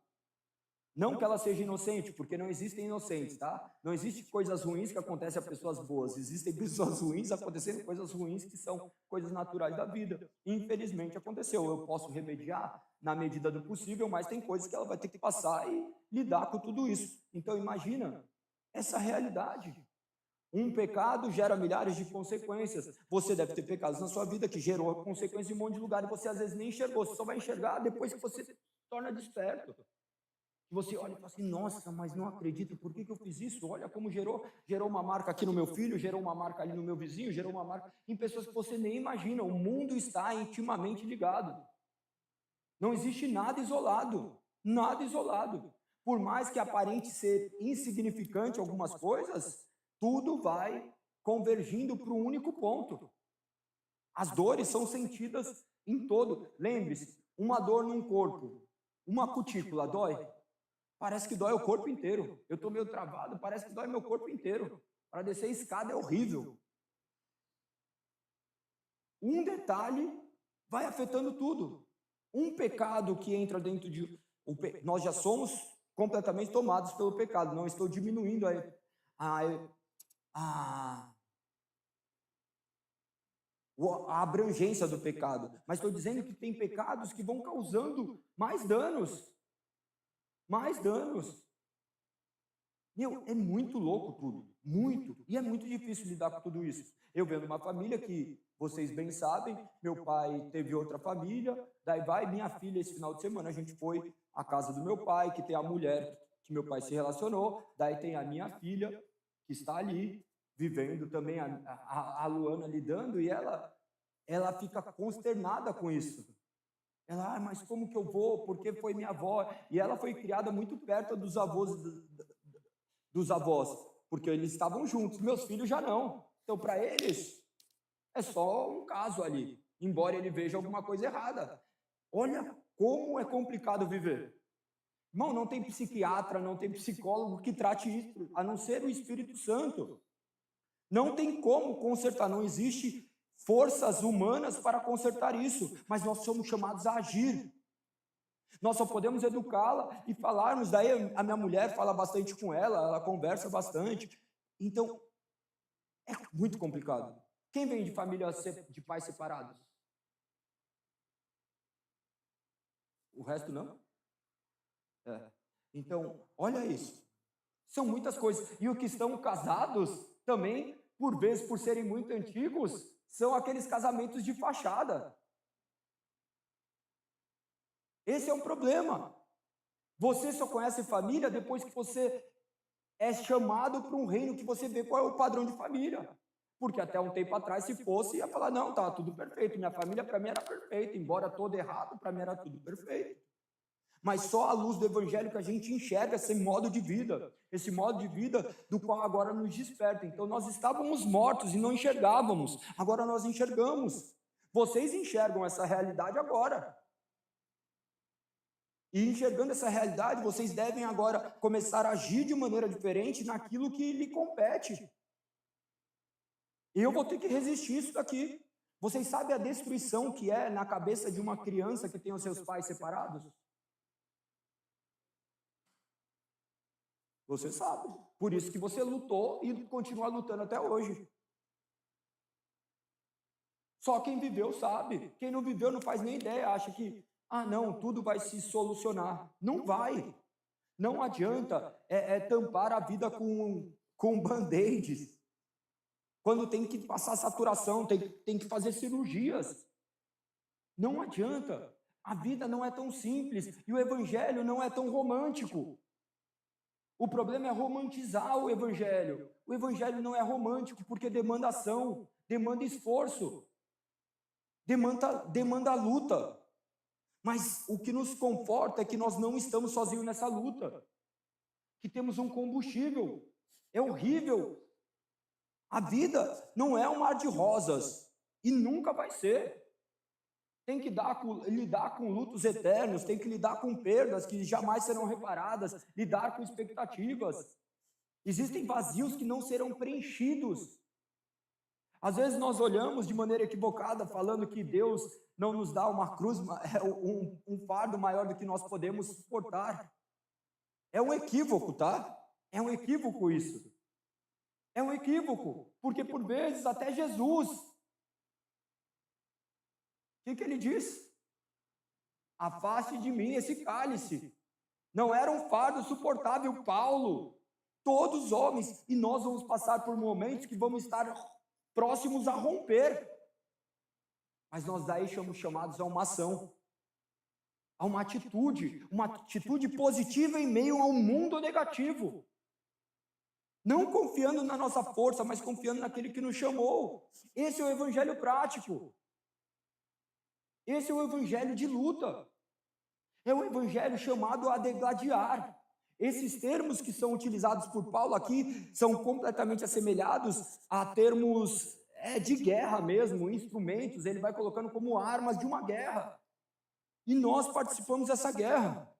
Speaker 2: Não que ela seja inocente, porque não existem inocentes, tá? Não existem coisas ruins que acontecem a pessoas boas. Existem pessoas ruins acontecendo coisas ruins que são coisas naturais da vida. Infelizmente aconteceu. Eu posso remediar na medida do possível, mas tem coisas que ela vai ter que passar e lidar com tudo isso. Então imagina essa realidade. Um pecado gera milhares de consequências. Você deve ter pecados na sua vida que gerou consequências em um monte de lugar e você às vezes nem enxergou. Você só vai enxergar depois que você se torna desperto. Que você olha e fala assim, nossa, mas não acredito, por que eu fiz isso? Olha como gerou uma marca aqui no meu filho, gerou uma marca ali no meu vizinho, gerou uma marca em pessoas que você nem imagina. O mundo está intimamente ligado. Não existe nada isolado, nada isolado. Por mais que aparente ser insignificante algumas coisas, tudo vai convergindo para um único ponto. As dores são sentidas em todo. Lembre-se, uma dor num corpo, uma cutícula dói? Parece que dói o corpo inteiro. Eu estou meio travado, parece que dói meu corpo inteiro. Para descer a escada é horrível. Um detalhe vai afetando tudo. Um pecado que entra dentro de... Nós já somos completamente tomados pelo pecado. Não estou diminuindo a abrangência do pecado. Mas estou dizendo que tem pecados que vão causando mais danos. Mais danos. Meu, é muito louco tudo, muito. E é muito difícil lidar com tudo isso. Eu venho de uma família que, vocês bem sabem, meu pai teve outra família, daí vai minha filha esse final de semana, a gente foi à casa do meu pai, que tem a mulher que meu pai se relacionou, daí tem a minha filha, que está ali, vivendo também, a Luana lidando, e ela fica consternada com isso. Ela, mas como que eu vou? Porque foi minha avó. E ela foi criada muito perto dos avós, porque eles estavam juntos. Meus filhos já não. Então, para eles, é só um caso ali, embora ele veja alguma coisa errada. Olha como é complicado viver. Irmão, não tem psiquiatra, não tem psicólogo que trate isso, a não ser o Espírito Santo. Não tem como consertar, não existe forças humanas para consertar isso, mas nós somos chamados a agir. Nós só podemos educá-la e falarmos, daí a minha mulher fala bastante com ela conversa bastante. Então, é muito complicado. Quem vem de família de pais separados? O resto não? Então, olha isso. São muitas coisas. E os que estão casados também, por vezes, por serem muito antigos, são aqueles casamentos de fachada. Esse é um problema. Você só conhece família depois que você é chamado para um reino que você vê qual é o padrão de família. Porque até um tempo atrás, se fosse, ia falar, não, tá tudo perfeito. Minha família para mim era perfeita, embora todo errado, para mim era tudo perfeito. Mas só à luz do evangelho que a gente enxerga esse modo de vida do qual agora nos desperta. Então nós estávamos mortos e não enxergávamos, agora nós enxergamos. Vocês enxergam essa realidade agora. E enxergando essa realidade, vocês devem agora começar a agir de maneira diferente naquilo que lhe compete. Eu vou ter que resistir isso daqui. Vocês sabem a destruição que é na cabeça de uma criança que tem os seus pais separados? Você sabe. Por isso que você lutou e continua lutando até hoje. Só quem viveu sabe. Quem não viveu não faz nem ideia, acha que, não, tudo vai se solucionar. Não vai. Não adianta tampar a vida com band-aids. Quando tem que passar saturação, tem que fazer cirurgias. Não adianta. A vida não é tão simples e o evangelho não é tão romântico. O problema é romantizar o evangelho. O evangelho não é romântico porque demanda ação, demanda esforço, demanda luta. Mas o que nos conforta é que nós não estamos sozinhos nessa luta, que temos um combustível. É horrível. A vida não é um mar de rosas e nunca vai ser. Tem que lidar com lutos eternos, tem que lidar com perdas que jamais serão reparadas, lidar com expectativas. Existem vazios que não serão preenchidos. Às vezes nós olhamos de maneira equivocada, falando que Deus não nos dá uma cruz, um fardo maior do que nós podemos suportar. É um equívoco, tá? É um equívoco isso. É um equívoco, porque por vezes até Jesus, o que ele diz? Afaste de mim esse cálice. Não era um fardo suportável, Paulo. Todos homens, e nós vamos passar por momentos que vamos estar próximos a romper. Mas nós daí somos chamados a uma ação, a uma atitude positiva em meio a um mundo negativo. Não confiando na nossa força, mas confiando naquele que nos chamou. Esse é o evangelho prático. Esse é o evangelho de luta. É o evangelho chamado a degladiar. Esses termos que são utilizados por Paulo aqui são completamente assemelhados a termos de guerra mesmo, instrumentos, ele vai colocando como armas de uma guerra. E nós participamos dessa guerra.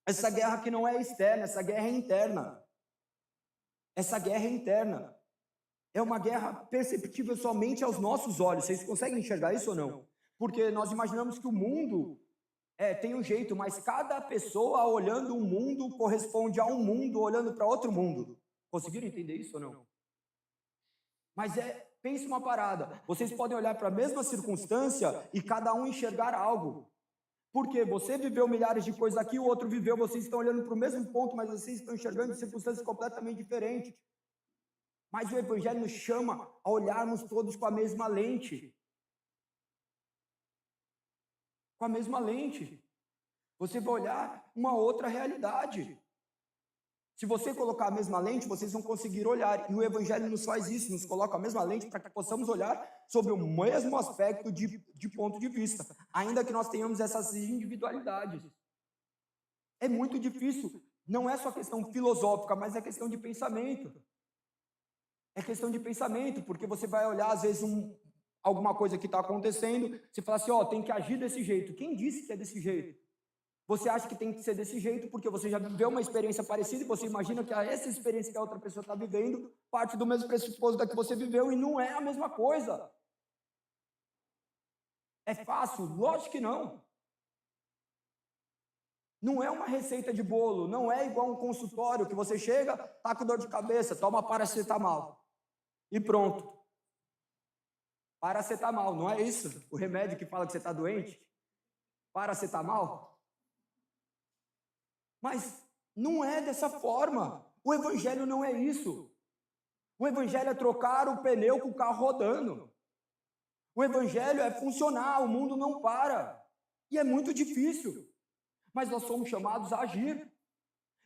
Speaker 2: Essa guerra que não é externa, essa guerra é interna. Essa guerra é interna. É uma guerra perceptível somente aos nossos olhos. Vocês conseguem enxergar isso ou não? Porque nós imaginamos que o mundo tem um jeito, mas cada pessoa olhando um mundo corresponde a um mundo olhando para outro mundo. Conseguiram entender isso ou não? Mas pense uma parada. Vocês podem olhar para a mesma circunstância e cada um enxergar algo. Porque você viveu milhares de coisas aqui, o outro viveu, vocês estão olhando para o mesmo ponto, mas vocês estão enxergando circunstâncias completamente diferentes. Mas o Evangelho nos chama a olharmos todos com a mesma lente. Com a mesma lente. Você vai olhar uma outra realidade. Se você colocar a mesma lente, vocês vão conseguir olhar. E o Evangelho nos faz isso, nos coloca a mesma lente para que possamos olhar sobre o mesmo aspecto de ponto de vista, ainda que nós tenhamos essas individualidades. É muito difícil. Não é só questão filosófica, mas é questão de pensamento. É questão de pensamento, porque você vai olhar, às vezes, alguma coisa que está acontecendo, você fala assim, tem que agir desse jeito. Quem disse que é desse jeito? Você acha que tem que ser desse jeito porque você já viveu uma experiência parecida e você imagina que essa experiência que a outra pessoa está vivendo parte do mesmo pressuposto da que você viveu e não é a mesma coisa. É fácil? Lógico que não. Não é uma receita de bolo, não é igual um consultório que você chega, tá com dor de cabeça, toma paracetamol e pronto. Paracetamol, não é isso? O remédio que fala que você está doente? Paracetamol? Mas não é dessa forma. O Evangelho não é isso. O Evangelho é trocar o pneu com o carro rodando. O Evangelho é funcionar, o mundo não para. E é muito difícil. Mas nós somos chamados a agir.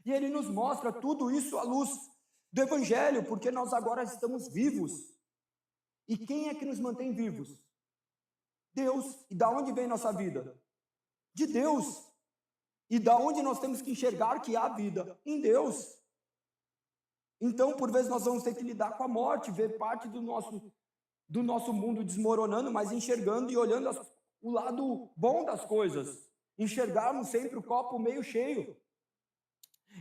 Speaker 2: E ele nos mostra tudo isso à luz do Evangelho, porque nós agora estamos vivos. E quem é que nos mantém vivos? Deus. E da onde vem nossa vida? De Deus. E da onde nós temos que enxergar que há vida? Em Deus. Então, por vezes, nós vamos ter que lidar com a morte, ver parte do nosso mundo desmoronando, mas enxergando e olhando o lado bom das coisas. Enxergarmos sempre o copo meio cheio.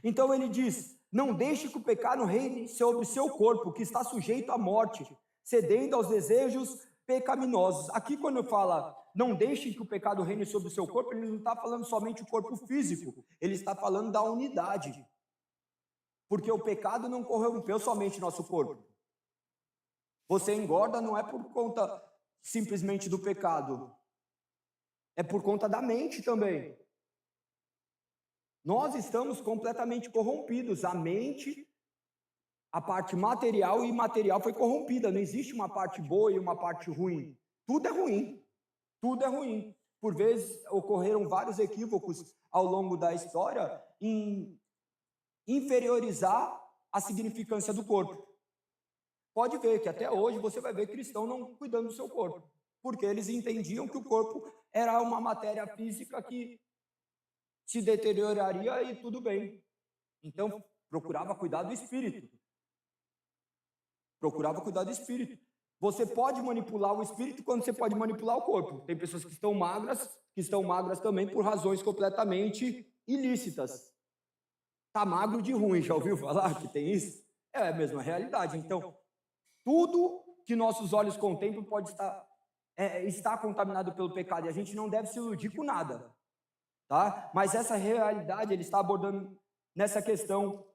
Speaker 2: Então ele diz, não deixe que o pecado reine sobre seu corpo, que está sujeito à morte, cedendo aos desejos pecaminosos. Aqui quando fala, não deixe que o pecado reine sobre o seu corpo, ele não está falando somente o corpo físico, ele está falando da unidade. Porque o pecado não corrompeu somente nosso corpo. Você engorda não é por conta simplesmente do pecado, é por conta da mente também. Nós estamos completamente corrompidos. A mente, a parte material e imaterial foi corrompida. Não existe uma parte boa e uma parte ruim. Tudo é ruim. Tudo é ruim. Por vezes ocorreram vários equívocos ao longo da história em inferiorizar a significância do corpo. Pode ver que até hoje você vai ver cristão não cuidando do seu corpo, porque eles entendiam que o corpo era uma matéria física que se deterioraria e tudo bem. Então, procurava cuidar do espírito. Procurava cuidar do espírito. Você pode manipular o espírito quando você pode manipular o corpo. Tem pessoas que estão magras também por razões completamente ilícitas. Tá magro de ruim, já ouviu falar que tem isso? É a mesma realidade. Então, tudo que nossos olhos contemplam pode estar contaminado pelo pecado, e a gente não deve se iludir com nada, tá? Mas essa realidade ele está abordando nessa questão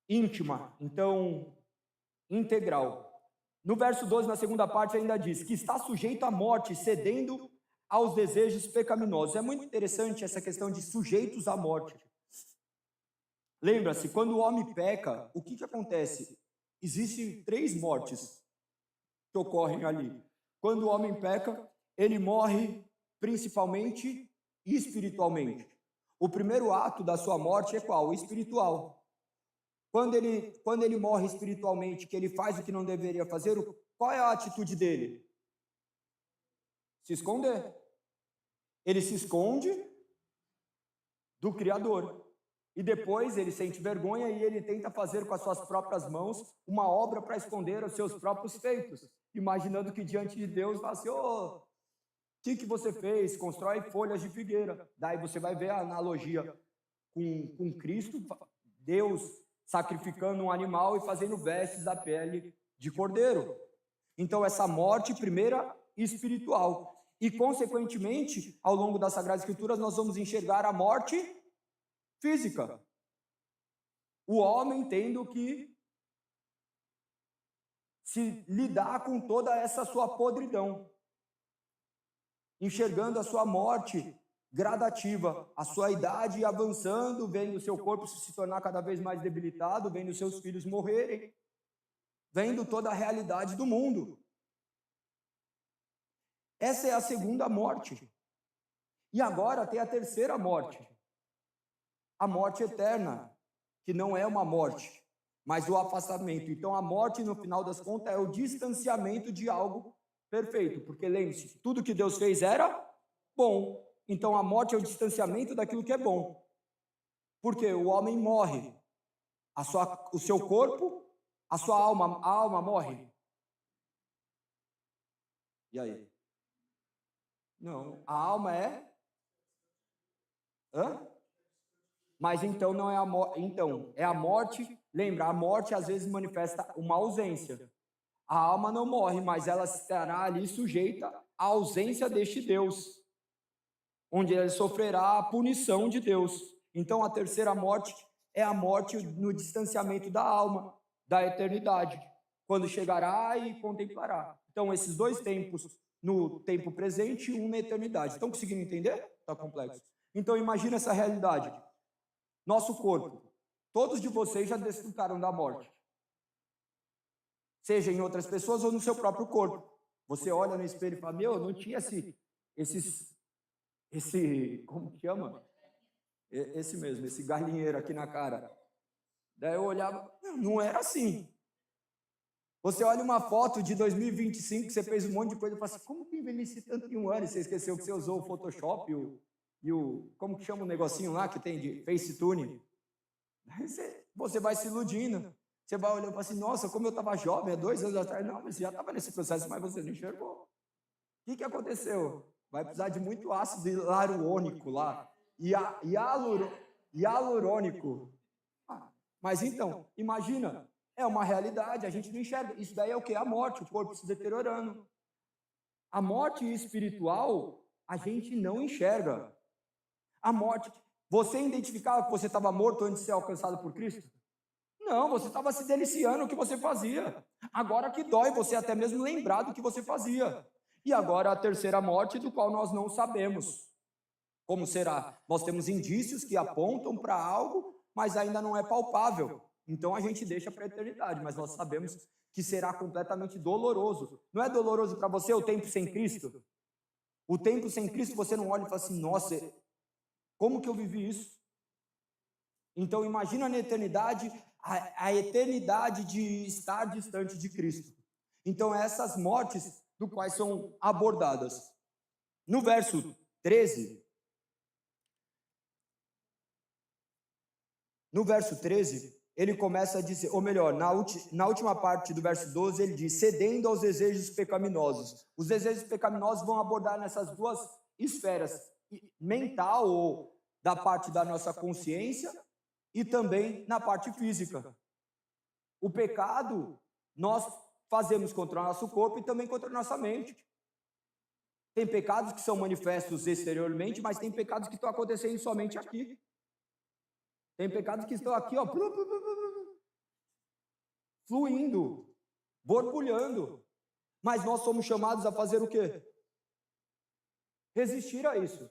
Speaker 2: íntima, então integral. No verso 12, na segunda parte, ainda diz que está sujeito à morte, cedendo aos desejos pecaminosos. É muito interessante essa questão de sujeitos à morte. Lembra-se, quando o homem peca, o que acontece? Existem 3 mortes que ocorrem ali. Quando o homem peca, ele morre principalmente espiritualmente. O primeiro ato da sua morte é qual? O espiritual. Quando ele morre espiritualmente, que ele faz o que não deveria fazer, qual é a atitude dele? Se esconder. Ele se esconde do Criador. E depois ele sente vergonha e ele tenta fazer com as suas próprias mãos uma obra para esconder os seus próprios feitos, imaginando que diante de Deus vai assim, o que você fez? Constrói folhas de figueira. Daí você vai ver a analogia com Cristo, Deus sacrificando um animal e fazendo vestes da pele de cordeiro. Então essa morte primeira espiritual. E consequentemente, ao longo das Sagradas Escrituras, nós vamos enxergar a morte física. O homem tendo que se lidar com toda essa sua podridão, enxergando a sua morte gradativa, a sua idade avançando, vendo o seu corpo se tornar cada vez mais debilitado, vendo seus filhos morrerem, vendo toda a realidade do mundo. Essa é a segunda morte. E agora tem a terceira morte. A morte eterna, que não é uma morte, mas o afastamento. Então a morte, no final das contas, é o distanciamento de algo perfeito. Porque lembre-se, tudo que Deus fez era bom. Então a morte é o distanciamento daquilo que é bom. Porque o homem morre. O seu corpo, a sua alma, a alma morre. E aí? Não, a alma é? Hã? Mas então não é a morte. Então, é a morte. Lembra, a morte às vezes manifesta uma ausência. A alma não morre, mas ela estará ali sujeita à ausência deste Deus, onde ele sofrerá a punição de Deus. Então, a terceira morte é a morte no distanciamento da alma, da eternidade, quando chegará e contemplará. Então, esses 2 tempos, no tempo presente e um na eternidade. Estão conseguindo entender? Está complexo. Então, imagina essa realidade. Nosso corpo. Todos de vocês já desfrutaram da morte. Seja em outras pessoas ou no seu próprio corpo. Você olha no espelho e fala, meu, não tinha como que chama? Esse mesmo, esse galinheiro aqui na cara. Daí eu olhava, não era assim. Você olha uma foto de 2025, que você fez um monte de coisa, e fala assim, como que envelheci tanto em um ano? E você esqueceu que você usou o Photoshop e o como que chama o negocinho lá que tem de FaceTune? Você vai se iludindo. Você vai olhando e fala assim, nossa, como eu estava jovem há 2 anos atrás. Não, você já estava nesse processo, mas você não enxergou. O que aconteceu? Vai precisar de muito ácido hialurônico lá. Hialurônico. Mas então, imagina, é uma realidade, a gente não enxerga. Isso daí é o quê? A morte, o corpo se deteriorando. A morte espiritual, a gente não enxerga. A morte, você identificava que você estava morto antes de ser alcançado por Cristo? Não, você estava se deliciando o que você fazia. Agora que dói você até mesmo lembrar do que você fazia. E agora a terceira morte, do qual nós não sabemos como será. Nós temos indícios que apontam para algo, mas ainda não é palpável. Então a gente deixa para a eternidade, mas nós sabemos que será completamente doloroso. Não é doloroso para você o tempo sem Cristo? O tempo sem Cristo você não olha e fala assim, nossa, como que eu vivi isso? Então imagina na eternidade, a eternidade de estar distante de Cristo. Então essas mortes do quais são abordadas. No verso 13, ele começa a dizer, ou melhor, na última parte do verso 12, ele diz, cedendo aos desejos pecaminosos. Os desejos pecaminosos vão abordar nessas 2 esferas, mental, ou da parte da nossa consciência, e também na parte física. O pecado, nós fazemos contra o nosso corpo e também contra a nossa mente. Tem pecados que são manifestos exteriormente, mas tem pecados que estão acontecendo somente aqui. Tem pecados que estão aqui, ó, fluindo, borbulhando. Mas nós somos chamados a fazer o quê? Resistir a isso.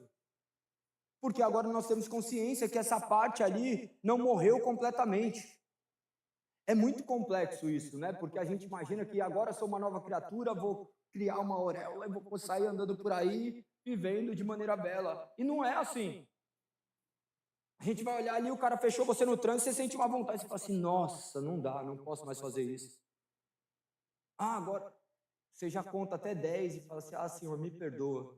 Speaker 2: Porque agora nós temos consciência que essa parte ali não morreu completamente. É muito complexo isso, né? Porque a gente imagina que agora sou uma nova criatura, vou criar uma auréola e vou sair andando por aí, vivendo de maneira bela. E não é assim. A gente vai olhar ali, o cara fechou você no trânsito, você sente uma vontade, você fala assim, nossa, não dá, não posso mais fazer isso. Ah, agora, você já conta até 10 e fala assim, ah, Senhor, me perdoa.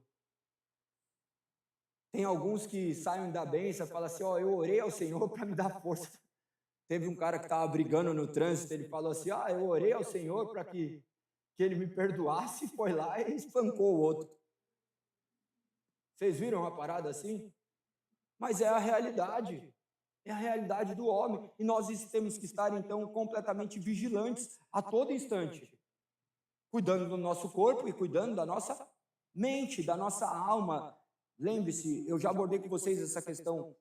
Speaker 2: Tem alguns que saem da bênção e falam assim, ó, eu orei ao Senhor para me dar força. Teve um cara que estava brigando no trânsito, ele falou assim, ah, eu orei ao Senhor para que ele me perdoasse, foi lá e espancou o outro. Vocês viram uma parada assim? Mas é a realidade do homem. E nós temos que estar, então, completamente vigilantes a todo instante, cuidando do nosso corpo e cuidando da nossa mente, da nossa alma. Lembre-se, eu já abordei com vocês essa questão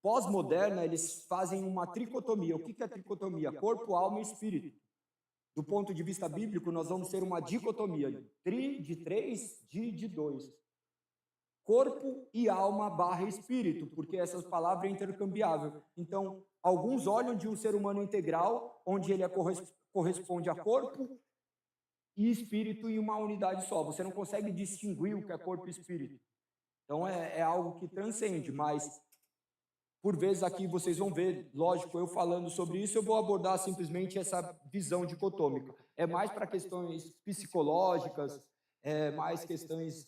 Speaker 2: pós-moderna, eles fazem uma tricotomia. O que é tricotomia? Corpo, alma e espírito. Do ponto de vista bíblico, nós vamos ter uma dicotomia. Tri de 3, de 2. Corpo e alma / espírito, porque essas palavras é intercambiável. Então, alguns olham de um ser humano integral, onde ele corresponde a corpo e espírito em uma unidade só. Você não consegue distinguir o que é corpo e espírito. Então, é algo que transcende, mas, por vezes, aqui vocês vão ver, lógico, eu falando sobre isso, eu vou abordar simplesmente essa visão dicotômica. É mais para questões psicológicas, mais questões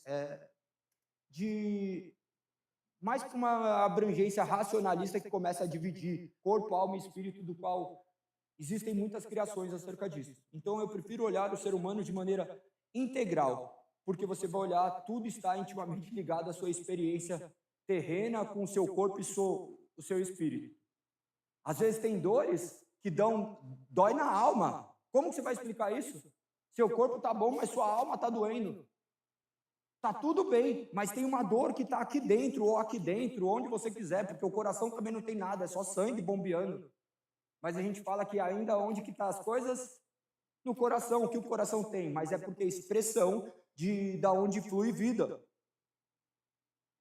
Speaker 2: mais para uma abrangência racionalista que começa a dividir corpo, alma e espírito, do qual existem muitas criações acerca disso. Então, eu prefiro olhar o ser humano de maneira integral, porque você vai olhar, tudo está intimamente ligado à sua experiência terrena com o seu corpo e o seu espírito. Às vezes tem dores que dói na alma. Como que você vai explicar isso? Seu corpo está bom, mas sua alma está doendo. Está tudo bem, mas tem uma dor que está aqui dentro, ou aqui dentro, onde você quiser, porque o coração também não tem nada, é só sangue bombeando. Mas a gente fala que ainda onde que estão as coisas? No coração, o que o coração tem, mas é porque é expressão da onde flui vida.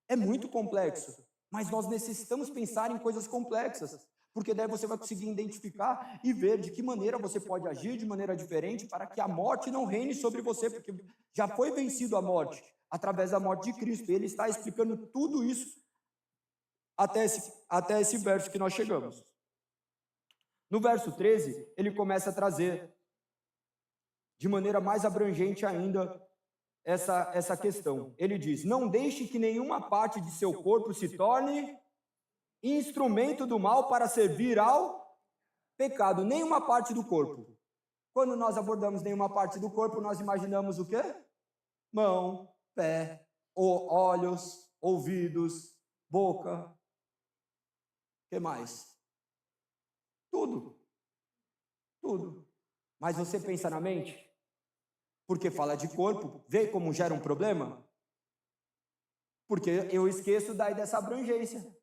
Speaker 2: É muito complexo, mas nós necessitamos pensar em coisas complexas, porque daí você vai conseguir identificar e ver de que maneira você pode agir de maneira diferente para que a morte não reine sobre você, porque já foi vencido a morte através da morte de Cristo. Ele está explicando tudo isso até esse verso que nós chegamos. No verso 13, ele começa a trazer de maneira mais abrangente ainda essa questão. Ele diz, não deixe que nenhuma parte de seu corpo se torne instrumento do mal para servir ao pecado. Nenhuma parte do corpo. Quando nós abordamos nenhuma parte do corpo, nós imaginamos o quê? Mão, pé, olhos, ouvidos, boca. O que mais? Tudo. Tudo. Mas você pensa na mente? Porque fala de corpo, vê como gera um problema? Porque eu esqueço daí dessa abrangência.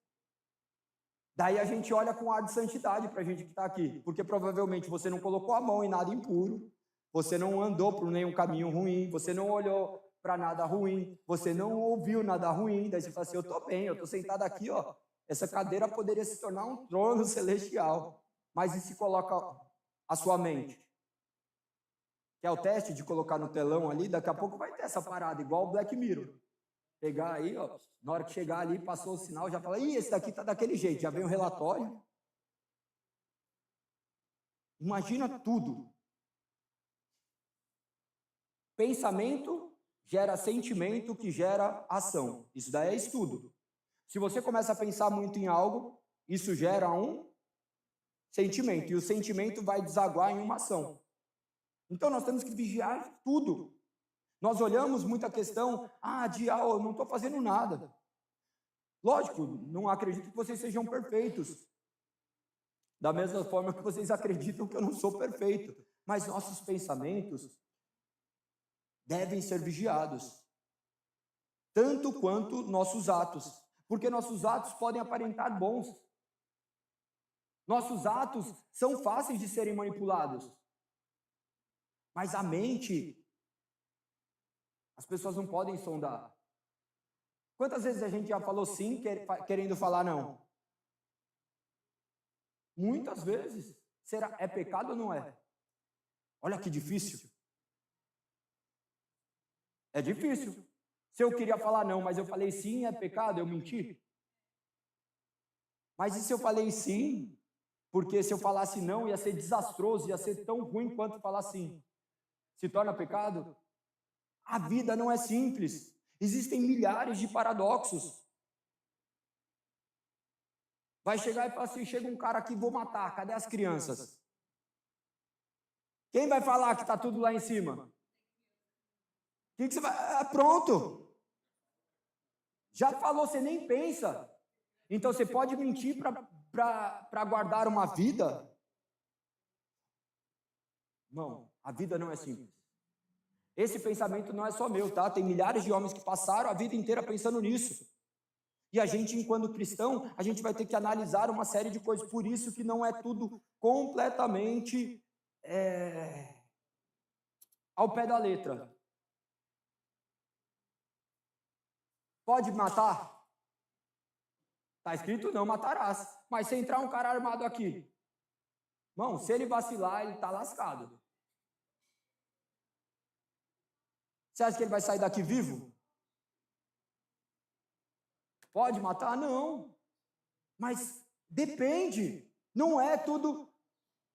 Speaker 2: Daí a gente olha com ar de santidade para a gente que está aqui, porque provavelmente você não colocou a mão em nada impuro, você não andou por nenhum caminho ruim, você não olhou para nada ruim, você não ouviu nada ruim, daí você fala assim, eu estou bem, eu estou sentado aqui, ó, essa cadeira poderia se tornar um trono celestial, mas e se coloca a sua mente? Que é o teste de colocar no telão ali, daqui a pouco vai ter essa parada, igual o Black Mirror. Pegar aí, ó, na hora que chegar ali, passou o sinal, já fala, ih, esse daqui tá daquele jeito, já vem o relatório. Imagina tudo. Pensamento gera sentimento que gera ação. Isso daí é estudo. Se você começa a pensar muito em algo, isso gera um sentimento, e o sentimento vai desaguar em uma ação. Então, nós temos que vigiar tudo. Nós olhamos muito a questão, eu não estou fazendo nada. Lógico, não acredito que vocês sejam perfeitos. Da mesma forma que vocês acreditam que eu não sou perfeito. Mas nossos pensamentos devem ser vigiados. Tanto quanto nossos atos. Porque nossos atos podem aparentar bons. Nossos atos são fáceis de serem manipulados. Mas a mente, as pessoas não podem sondar. Quantas vezes a gente já falou sim, querendo falar não? Muitas vezes. Será, é pecado ou não é? Olha que difícil. É difícil. Se eu queria falar não, mas eu falei sim, é pecado, eu menti? Mas e se eu falei sim? Porque se eu falasse não, ia ser desastroso, ia ser tão ruim quanto falar sim. Se torna pecado? A vida não é simples. Existem milhares de paradoxos. Vai chegar e falar assim, chega um cara aqui, vou matar, cadê as crianças? Quem vai falar que está tudo lá em cima? O que você vai... pronto. Já falou, você nem pensa. Então você pode mentir para guardar uma vida? Não, a vida não é simples. Esse pensamento não é só meu, tá? Tem milhares de homens que passaram a vida inteira pensando nisso. E a gente, enquanto cristão, a gente vai ter que analisar uma série de coisas. Por isso que não é tudo completamente ao pé da letra. Pode matar? Está escrito, não matarás. Mas se entrar um cara armado aqui, irmão, se ele vacilar, ele está lascado. Você acha que ele vai sair daqui vivo? Pode matar? Não. Mas depende. Não é tudo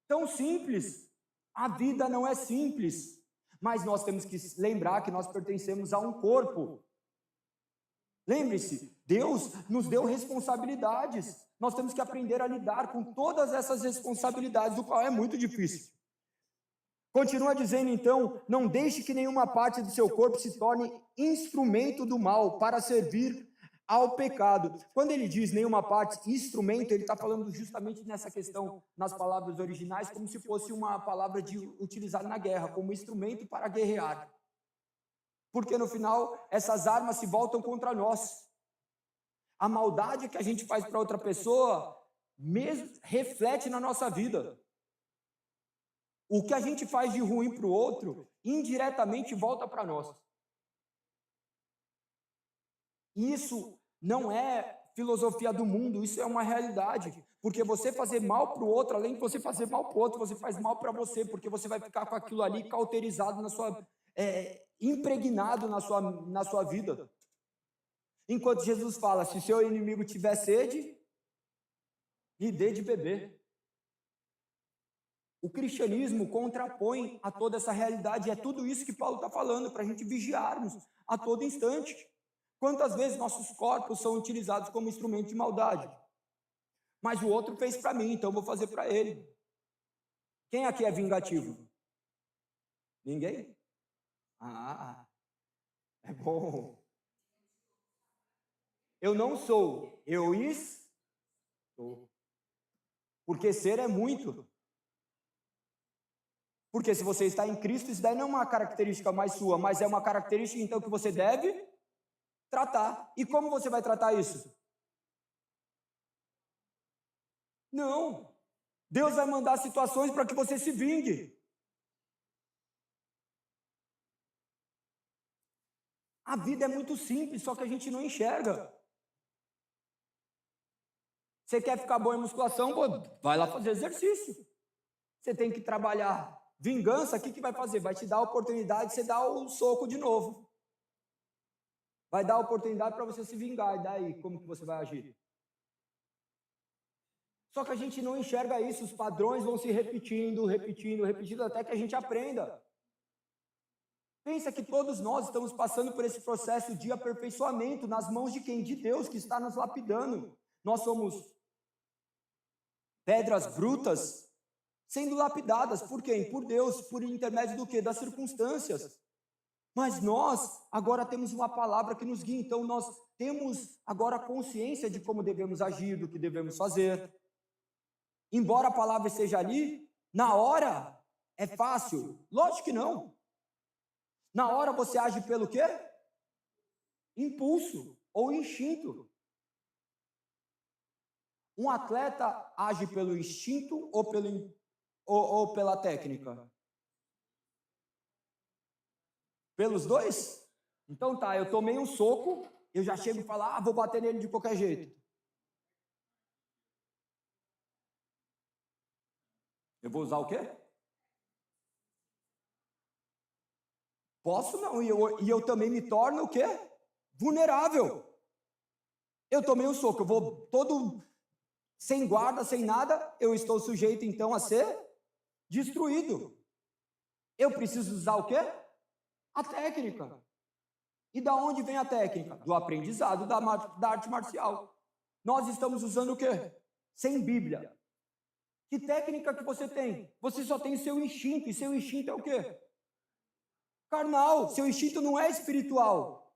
Speaker 2: tão simples. A vida não é simples. Mas nós temos que lembrar que nós pertencemos a um corpo. Lembre-se, Deus nos deu responsabilidades. Nós temos que aprender a lidar com todas essas responsabilidades, o qual é muito difícil. Continua dizendo então, não deixe que nenhuma parte do seu corpo se torne instrumento do mal para servir ao pecado. Quando ele diz nenhuma parte, instrumento, ele está falando justamente nessa questão, nas palavras originais, como se fosse uma palavra utilizada na guerra, como instrumento para guerrear. Porque no final, essas armas se voltam contra nós. A maldade que a gente faz para outra pessoa, mesmo reflete na nossa vida. O que a gente faz de ruim para o outro, indiretamente volta para nós. Isso não é filosofia do mundo, isso é uma realidade. Porque você fazer mal para o outro, além de você fazer mal para o outro, você faz mal para você, porque você vai ficar com aquilo ali cauterizado na sua... impregnado na sua vida. Enquanto Jesus fala, se seu inimigo tiver sede, lhe dê de beber. O cristianismo contrapõe a toda essa realidade, e é tudo isso que Paulo está falando, para a gente vigiarmos a todo instante. Quantas vezes nossos corpos são utilizados como instrumento de maldade? Mas o outro fez para mim, então eu vou fazer para ele. Quem aqui é vingativo? Ninguém? Ah, é bom. Eu não sou, eu estou. Porque ser é muito. Porque se você está em Cristo, isso daí não é uma característica mais sua, mas é uma característica, então, que você deve tratar. E como você vai tratar isso? Não. Deus vai mandar situações para que você se vingue. A vida é muito simples, só que a gente não enxerga. Você quer ficar bom em musculação? Pô, vai lá fazer exercício. Você tem que trabalhar. Vingança, o que vai fazer? Vai te dar a oportunidade de você dar o soco de novo. Vai dar a oportunidade para você se vingar. E daí, como que você vai agir? Só que a gente não enxerga isso. Os padrões vão se repetindo, até que a gente aprenda. Pensa que todos nós estamos passando por esse processo de aperfeiçoamento nas mãos de quem? De Deus, que está nos lapidando. Nós somos pedras brutas sendo lapidadas. Por quem? Por Deus. Por intermédio do quê? Das circunstâncias. Mas nós agora temos uma palavra que nos guia. Então nós temos agora consciência de como devemos agir, do que devemos fazer. Embora a palavra esteja ali, na hora é fácil? Lógico que não. Na hora você age pelo quê? Impulso ou instinto. Um atleta age pelo instinto ou pela técnica? Pelos dois? Então tá, eu tomei um soco, eu já chego e falo, vou bater nele de qualquer jeito. Eu vou usar o quê? Posso não, e eu também me torno o quê? Vulnerável. Eu tomei um soco, eu vou todo sem guarda, sem nada, eu estou sujeito então a ser destruído. Eu preciso usar o quê? A técnica. E da onde vem a técnica? Do aprendizado da arte marcial. Nós estamos usando o quê? Sem Bíblia. Que técnica que você tem? Você só tem seu instinto, e seu instinto é o quê? Carnal, seu instinto não é espiritual.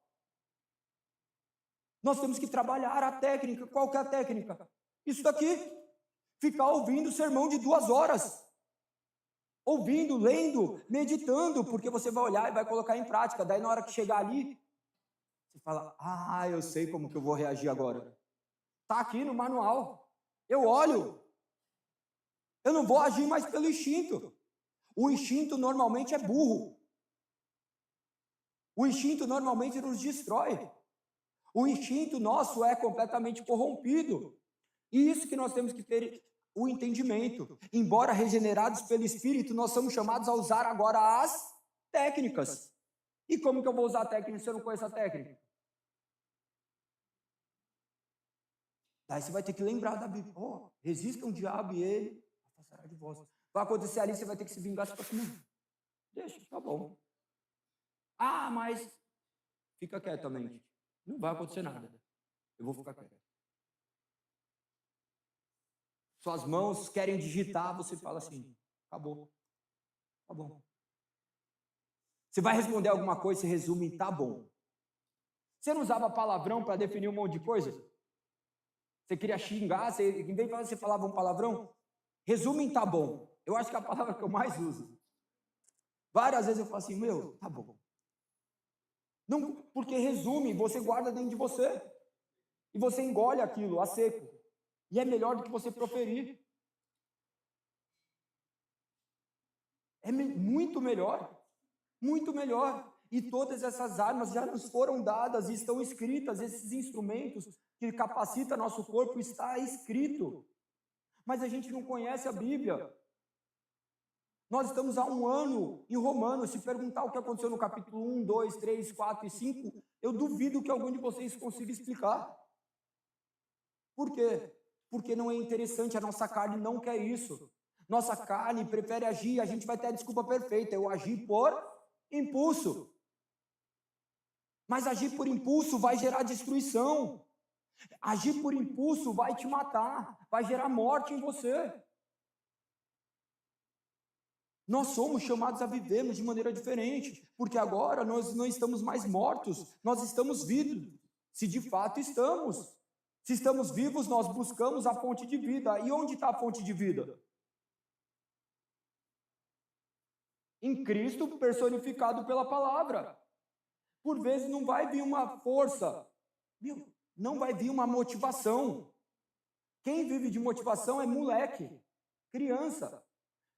Speaker 2: Nós temos que trabalhar a técnica. Qual que é a técnica? Isso daqui. Ficar ouvindo sermão de 2 horas. Ouvindo, lendo, meditando, porque você vai olhar e vai colocar em prática. Daí na hora que chegar ali, você fala, eu sei como que eu vou reagir agora. Tá aqui no manual. Eu olho. Eu não vou agir mais pelo instinto. O instinto normalmente é burro. O instinto normalmente nos destrói. O instinto nosso é completamente corrompido. E isso que nós temos que ter o entendimento. Embora regenerados pelo Espírito, nós somos chamados a usar agora as técnicas. E como que eu vou usar a técnica se eu não conheço a técnica? Daí você vai ter que lembrar da Bíblia. Resistam o diabo e ele afastará de vós. Vai acontecer ali, você vai ter que se vingar. Você fala assim, deixa, tá bom. Mas fica quieto, mente. Não vai acontecer nada. Eu vou ficar quieto. Suas mãos querem digitar, você fala assim, acabou. Tá bom. Você vai responder alguma coisa, você resume em tá bom. Você não usava palavrão para definir um monte de coisa? Você queria xingar, em vez de você falava um palavrão, resume em tá bom. Eu acho que é a palavra que eu mais uso. Várias vezes eu falo assim, tá bom. Não, porque resume, você guarda dentro de você. E você engole aquilo a seco. E é melhor do que você proferir. É muito melhor. Muito melhor. E todas essas armas já nos foram dadas e estão escritas. Esses instrumentos que capacitam nosso corpo está escrito. Mas a gente não conhece a Bíblia. Nós estamos há 1 ano em Romanos. Se perguntar o que aconteceu no capítulo 1, 2, 3, 4 e 5, eu duvido que algum de vocês consiga explicar. Por quê? Porque não é interessante, a nossa carne não quer isso. Nossa carne prefere agir, a gente vai ter a desculpa perfeita, eu agi por impulso. Mas agir por impulso vai gerar destruição. Agir por impulso vai te matar, vai gerar morte em você. Nós somos chamados a vivermos de maneira diferente, porque agora nós não estamos mais mortos, nós estamos vivos, se de fato estamos. Se estamos vivos, nós buscamos a fonte de vida. E onde está a fonte de vida? Em Cristo personificado pela palavra. Por vezes não vai vir uma força, não vai vir uma motivação. Quem vive de motivação é moleque, criança,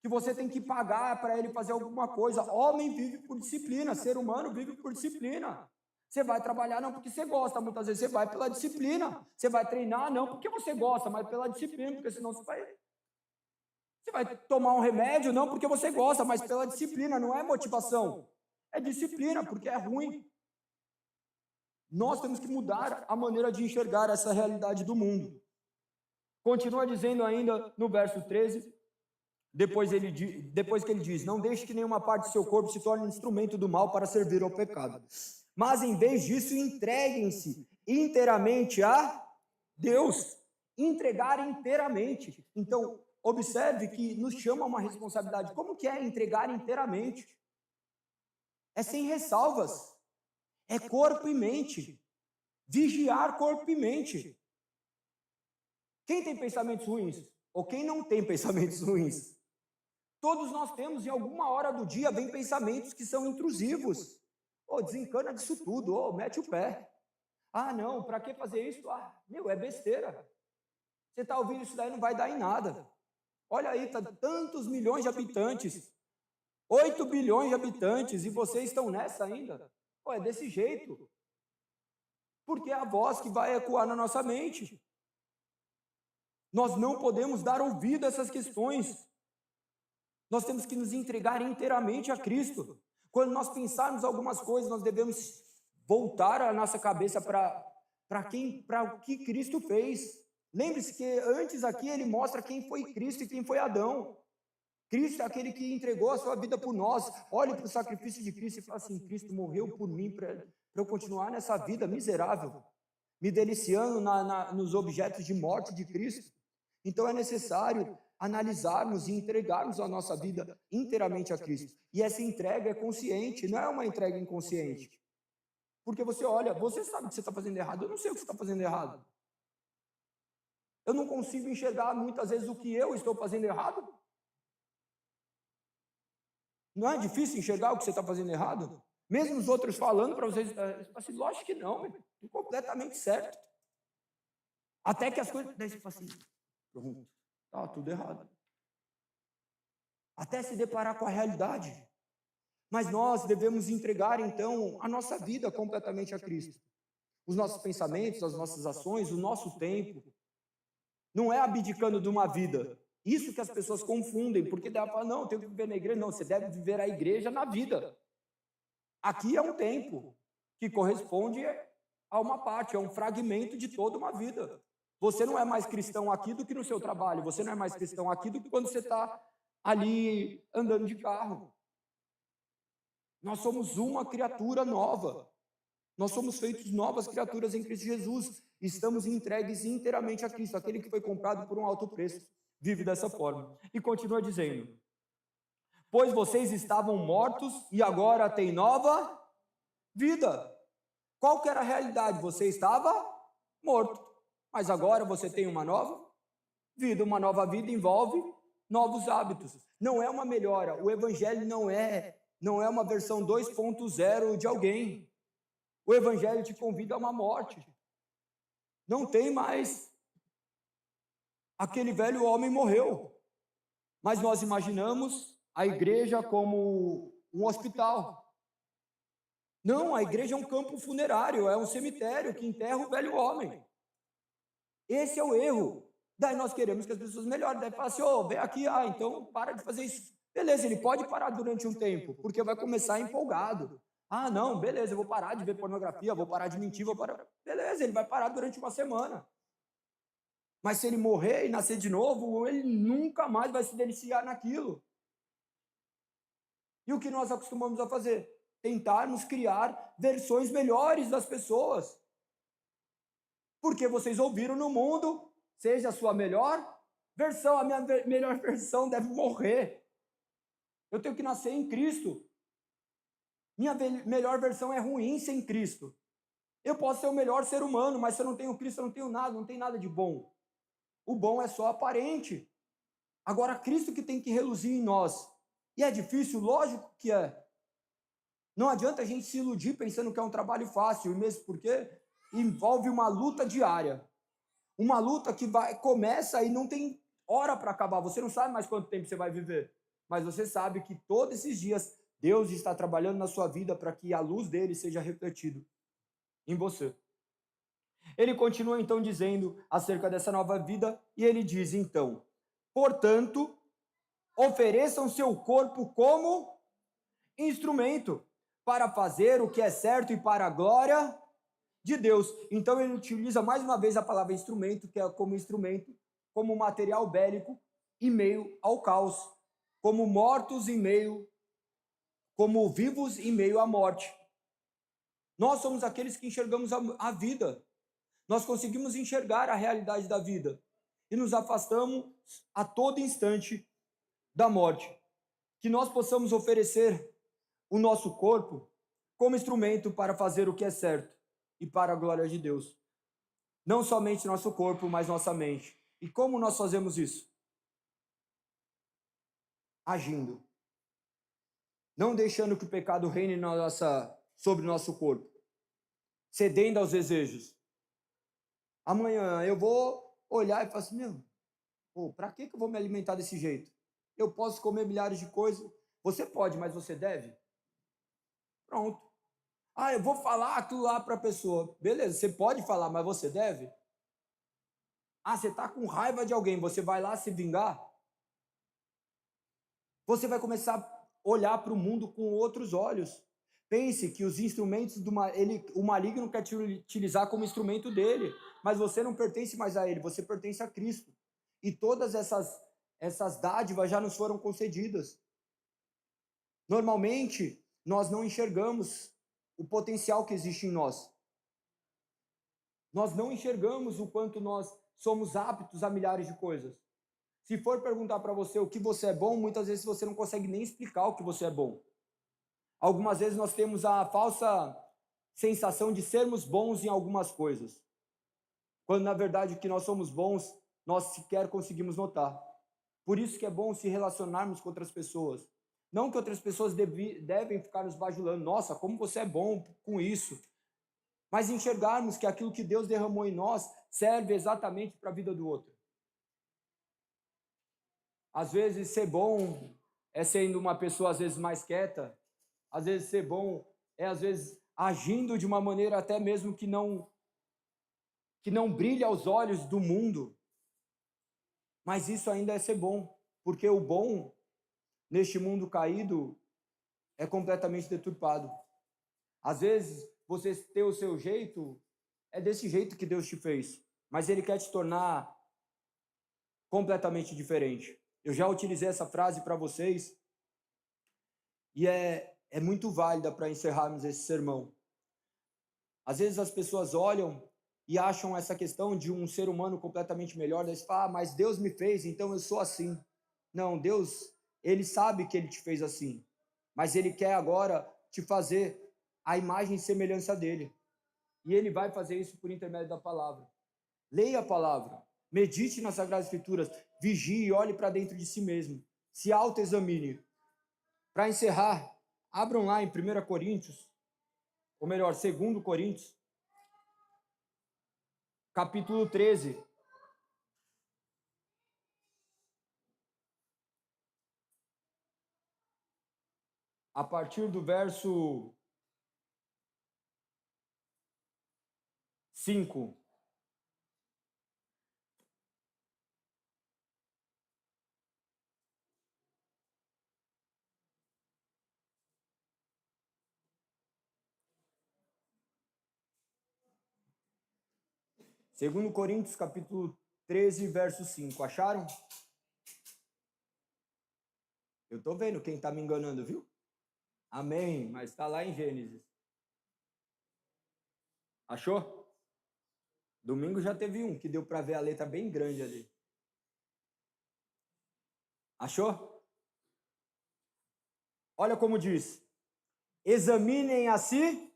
Speaker 2: que você tem que pagar para ele fazer alguma coisa. Homem vive por disciplina, ser humano vive por disciplina. Você vai trabalhar não porque você gosta, muitas vezes você vai pela disciplina. Você vai treinar não porque você gosta, mas pela disciplina, porque senão você vai tomar um remédio não porque você gosta, mas pela disciplina, não é motivação. É disciplina, porque é ruim. Nós temos que mudar a maneira de enxergar essa realidade do mundo. Continua dizendo ainda no verso 13, depois que ele diz, não deixe que nenhuma parte do seu corpo se torne um instrumento do mal para servir ao pecado. Mas em vez disso, entreguem-se inteiramente a Deus. Entregar inteiramente. Então, observe que nos chama uma responsabilidade. Como que é entregar inteiramente? É sem ressalvas. É corpo e mente. Vigiar corpo e mente. Quem tem pensamentos ruins? Ou quem não tem pensamentos ruins? Todos nós temos, em alguma hora do dia, vem pensamentos que são intrusivos. Desencana disso tudo, mete o pé. Não, para que fazer isso? É besteira. Você está ouvindo isso daí, não vai dar em nada. Olha aí, tá tantos milhões de habitantes, 8 bilhões de habitantes, e vocês estão nessa ainda? Pô, é desse jeito. Porque é a voz que vai ecoar na nossa mente. Nós não podemos dar ouvido a essas questões. Nós temos que nos entregar inteiramente a Cristo. Quando nós pensarmos algumas coisas, nós devemos voltar a nossa cabeça para o que Cristo fez. Lembre-se que antes aqui ele mostra quem foi Cristo e quem foi Adão. Cristo é aquele que entregou a sua vida por nós. Olhe para o sacrifício de Cristo e fala assim: Cristo morreu por mim para eu continuar nessa vida miserável, me deliciando nos objetos de morte de Cristo. Então é necessário analisarmos e entregarmos a nossa vida inteiramente a Cristo. E essa entrega é consciente, não é uma entrega inconsciente. Porque você olha, você sabe que você está fazendo errado, eu não sei o que você está fazendo errado. Eu não consigo enxergar muitas vezes o que eu estou fazendo errado. Não é difícil enxergar o que você está fazendo errado? Mesmo os outros falando para vocês, assim, lógico que não, é completamente certo. Até que as coisas, daí você fala assim, pronto, está tudo errado. Até se deparar com a realidade. Mas nós devemos entregar, então, a nossa vida completamente a Cristo. Os nossos pensamentos, as nossas ações, o nosso tempo. Não é abdicando de uma vida. Isso que as pessoas confundem, porque deve falar, não, eu tenho que viver na igreja. Não, você deve viver a igreja na vida. Aqui é um tempo que corresponde a uma parte, é um fragmento de toda uma vida. Você não é mais cristão aqui do que no seu trabalho. Você não é mais cristão aqui do que quando você está ali andando de carro. Nós somos uma criatura nova. Nós somos feitos novas criaturas em Cristo Jesus. Estamos entregues inteiramente a Cristo, aquele que foi comprado por um alto preço. Vive dessa forma. E continua dizendo: pois vocês estavam mortos e agora têm nova vida. Qual que era a realidade? Você estava morto, mas agora você tem uma nova vida. Uma nova vida envolve novos hábitos. Não é uma melhora. O evangelho não é uma versão 2.0 de alguém. O evangelho te convida a uma morte. Não tem mais. Aquele velho homem morreu. Mas nós imaginamos a igreja como um hospital. Não, a igreja é um campo funerário, é um cemitério que enterra o velho homem. Esse é o erro. Daí nós queremos que as pessoas melhorem. Daí fala assim, vem aqui, então para de fazer isso. Beleza, ele pode parar durante um tempo, porque vai começar empolgado. Ah, não, beleza, eu vou parar de ver pornografia, vou parar de mentir, vou parar. Beleza, ele vai parar durante uma semana. Mas se ele morrer e nascer de novo, ele nunca mais vai se deliciar naquilo. E o que nós acostumamos a fazer? Tentarmos criar versões melhores das pessoas. Porque vocês ouviram no mundo, seja a sua melhor versão, a minha melhor versão deve morrer. Eu tenho que nascer em Cristo. Minha melhor versão é ruim sem Cristo. Eu posso ser o melhor ser humano, mas se eu não tenho Cristo, eu não tenho nada, não tem nada de bom. O bom é só aparente. Agora, Cristo que tem que reluzir em nós. E é difícil? Lógico que é. Não adianta a gente se iludir pensando que é um trabalho fácil, e mesmo porque envolve uma luta diária. Uma luta que começa e não tem hora para acabar. Você não sabe mais quanto tempo você vai viver. Mas você sabe que todos esses dias Deus está trabalhando na sua vida para que a luz dele seja refletida em você. Ele continua então dizendo acerca dessa nova vida, e ele diz então, portanto, ofereçam seu corpo como instrumento para fazer o que é certo e para a glória de Deus. Então ele utiliza mais uma vez a palavra instrumento, que é como instrumento, como material bélico em meio ao caos, como mortos em meio, como vivos em meio à morte. Nós somos aqueles que enxergamos a vida. Nós conseguimos enxergar a realidade da vida e nos afastamos a todo instante da morte. Que nós possamos oferecer o nosso corpo como instrumento para fazer o que é certo e para a glória de Deus. Não somente nosso corpo, mas nossa mente. E como nós fazemos isso? Agindo. Não deixando que o pecado reine sobre o nosso corpo. Cedendo aos desejos. Amanhã eu vou olhar e falar assim, meu, pô, para que eu vou me alimentar desse jeito? Eu posso comer milhares de coisas. Você pode, mas você deve? Pronto. Ah, eu vou falar aquilo lá para a pessoa. Beleza, você pode falar, mas você deve? Ah, você está com raiva de alguém, você vai lá se vingar? Você vai começar a olhar para o mundo com outros olhos. Pense que os instrumentos o maligno quer te utilizar como instrumento dele, mas você não pertence mais a ele, você pertence a Cristo. E todas essas dádivas já nos foram concedidas. Normalmente, nós não enxergamos o potencial que existe em nós. Nós não enxergamos o quanto nós somos aptos a milhares de coisas. Se for perguntar para você o que você é bom, muitas vezes você não consegue nem explicar o que você é bom. Algumas vezes nós temos a falsa sensação de sermos bons em algumas coisas, quando na verdade o que nós somos bons, nós sequer conseguimos notar. Por isso que é bom se relacionarmos com outras pessoas. Não que outras pessoas devem ficar nos bajulando, nossa, como você é bom com isso. Mas enxergarmos que aquilo que Deus derramou em nós serve exatamente para a vida do outro. Às vezes ser bom é sendo uma pessoa às vezes mais quieta, às vezes ser bom é às vezes agindo de uma maneira até mesmo que não brilha aos olhos do mundo. Mas isso ainda é ser bom, porque o bom neste mundo caído é completamente deturpado. Às vezes você ter o seu jeito, é desse jeito que Deus te fez, mas Ele quer te tornar completamente diferente. Eu já utilizei essa frase para vocês e é muito válida para encerrarmos esse sermão. Às vezes as pessoas olham e acham essa questão de um ser humano completamente melhor, daí você fala, mas Deus me fez, então eu sou assim. Não, Deus, Ele sabe que Ele te fez assim, mas Ele quer agora te fazer a imagem e semelhança dEle. E Ele vai fazer isso por intermédio da palavra. Leia a palavra, medite nas Sagradas Escrituras, vigie e olhe para dentro de si mesmo, se autoexamine. Para encerrar, abram lá em 1 Coríntios, ou melhor, 2 Coríntios, capítulo 13. A partir do verso 5. Segundo Coríntios, capítulo 13, verso 5. Acharam? Eu estou vendo quem está me enganando, viu? Amém, mas está lá em Gênesis. Achou? Domingo já teve um que deu para ver a letra bem grande ali. Achou? Olha como diz. Examinem a si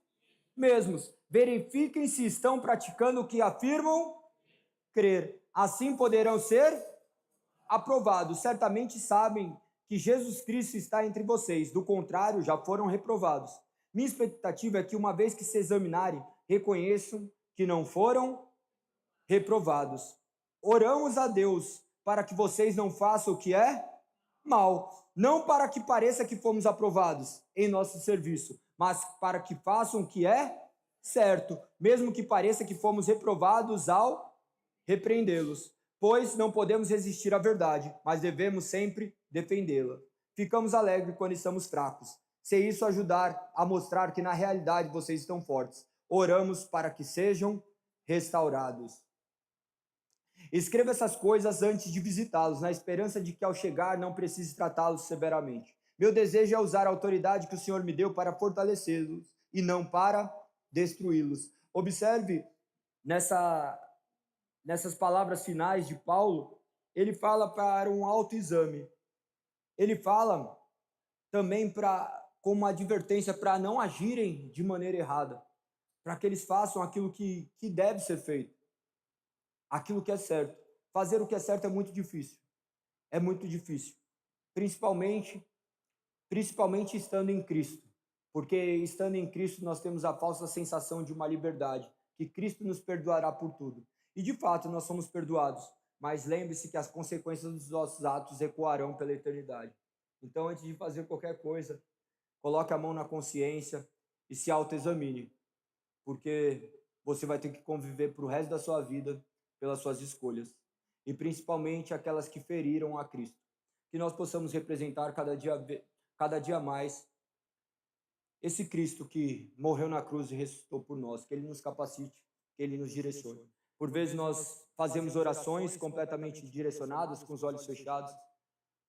Speaker 2: mesmos. Verifiquem se estão praticando o que afirmam crer. Assim poderão ser aprovados. Certamente sabem que Jesus Cristo está entre vocês. Do contrário, já foram reprovados. Minha expectativa é que, uma vez que se examinarem, reconheçam que não foram reprovados. Oramos a Deus para que vocês não façam o que é mal, não para que pareça que fomos aprovados em nosso serviço, mas para que façam o que é certo, mesmo que pareça que fomos reprovados ao repreendê-los, pois não podemos resistir à verdade, mas devemos sempre defendê-la. Ficamos alegres quando estamos fracos, se isso ajudar a mostrar que na realidade vocês estão fortes. Oramos para que sejam restaurados. Escreva essas coisas antes de visitá-los, na esperança de que ao chegar não precise tratá-los severamente. Meu desejo é usar a autoridade que o Senhor me deu para fortalecê-los e não para destruí-los. Observe nessas palavras finais de Paulo, ele fala para um autoexame. Ele fala também como uma advertência para não agirem de maneira errada, para que eles façam aquilo que deve ser feito. Aquilo que é certo. Fazer o que é certo é muito difícil. É muito difícil. Principalmente estando em Cristo. Porque estando em Cristo nós temos a falsa sensação de uma liberdade, que Cristo nos perdoará por tudo. E de fato nós somos perdoados, mas lembre-se que as consequências dos nossos atos ecoarão pela eternidade. Então, antes de fazer qualquer coisa, coloque a mão na consciência e se autoexamine, porque você vai ter que conviver para o resto da sua vida pelas suas escolhas, e principalmente aquelas que feriram a Cristo. Que nós possamos representar cada dia mais esse Cristo que morreu na cruz e ressuscitou por nós, que Ele nos capacite, que Ele nos direcione. Por vezes nós fazemos orações completamente direcionadas, com os olhos fechados,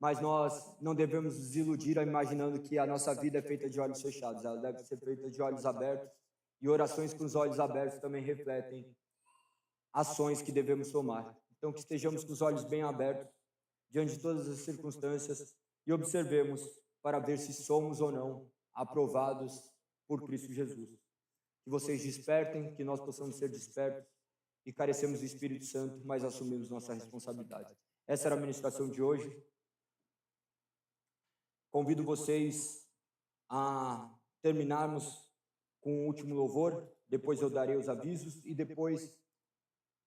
Speaker 2: mas nós não devemos nos iludir imaginando que a nossa vida é feita de olhos fechados, ela deve ser feita de olhos abertos, e orações com os olhos abertos também refletem ações que devemos tomar. Então, que estejamos com os olhos bem abertos, diante de todas as circunstâncias, e observemos para ver se somos ou não aprovados por Cristo Jesus. Que vocês despertem, que nós possamos ser despertos, e carecemos do Espírito Santo, mas assumimos nossa responsabilidade. Essa era a ministração de hoje. Convido vocês a terminarmos com o último louvor, depois eu darei os avisos e depois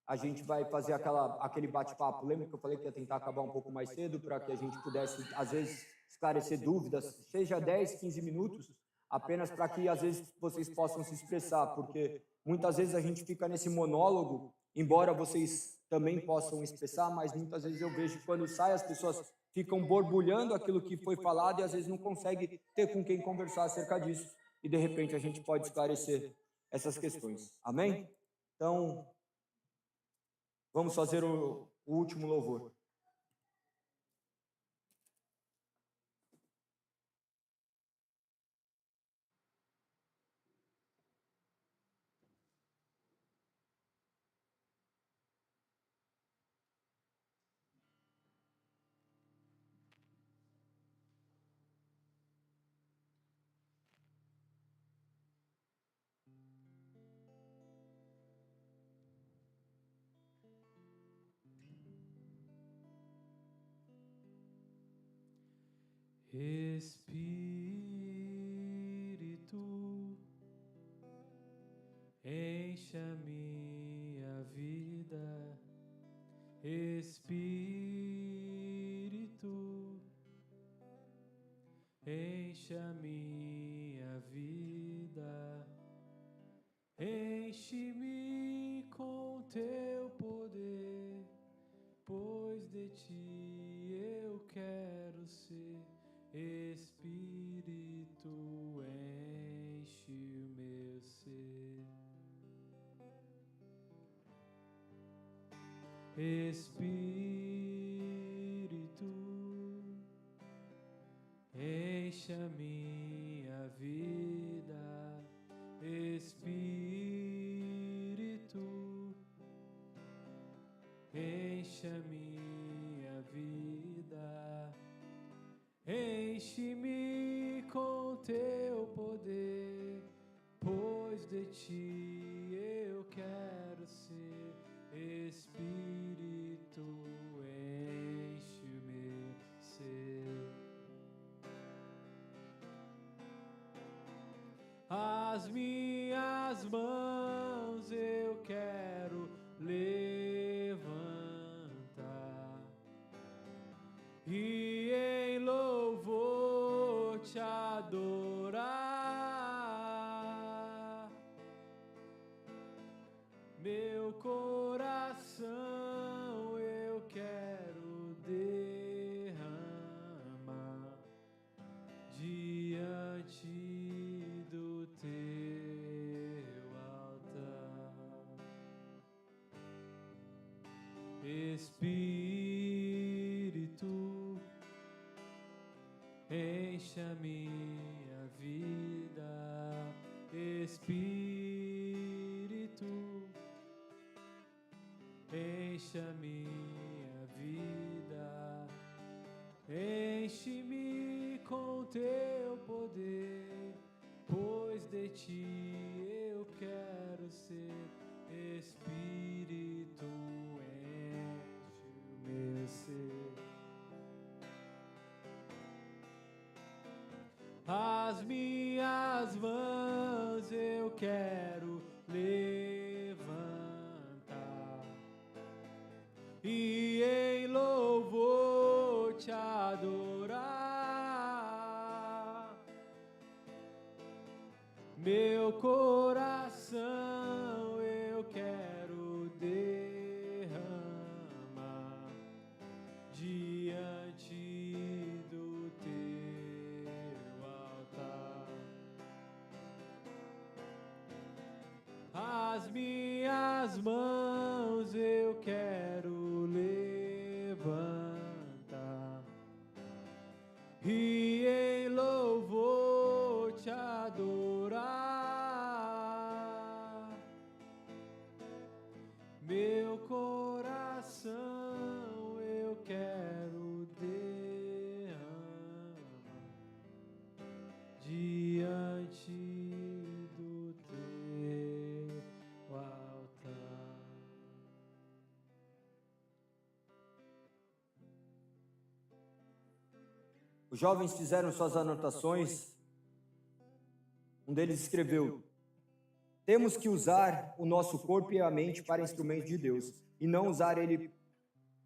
Speaker 2: a gente vai fazer aquele bate-papo. Lembra que eu falei que ia tentar acabar um pouco mais cedo para que a gente pudesse, às vezes, esclarecer dúvidas, seja 10, 15 minutos, apenas para que, às vezes, vocês possam se expressar, porque muitas vezes a gente fica nesse monólogo, embora vocês também possam expressar, mas muitas vezes eu vejo que quando sai as pessoas ficam borbulhando aquilo que foi falado e às vezes não conseguem ter com quem conversar acerca disso. E de repente a gente pode esclarecer essas questões. Amém? Então, vamos fazer o último louvor.
Speaker 1: Espírito, enche a minha vida. Espírito, enche a minha vida. Enche-me com teu poder, pois de ti eu quero ser. Espírito, enche o meu ser. Espírito, enche a minha vida. Espírito, enche a minha vida. Enche-me com teu poder, pois de ti eu quero ser. Espírito, enche o meu ser. As minhas mãos eu quero levantar e em louvor te adorar. Meu coração eu quero derramar diante do teu altar. Espírito, enche a minha vida. Espírito, enche a minha vida. Enche-me com teu poder, pois de ti eu quero ser. Espírito, enche o meu ser. As minhas mãos eu quero levantar Meu coração eu quero derramar diante do teu altar. As minhas mãos eu quero levantar e em louvor te adorar. Meu coração eu quero derramar diante do teu altar.
Speaker 2: Os jovens fizeram suas anotações. Um deles escreveu: temos que usar o nosso corpo e a mente para instrumentos de Deus e não usar ele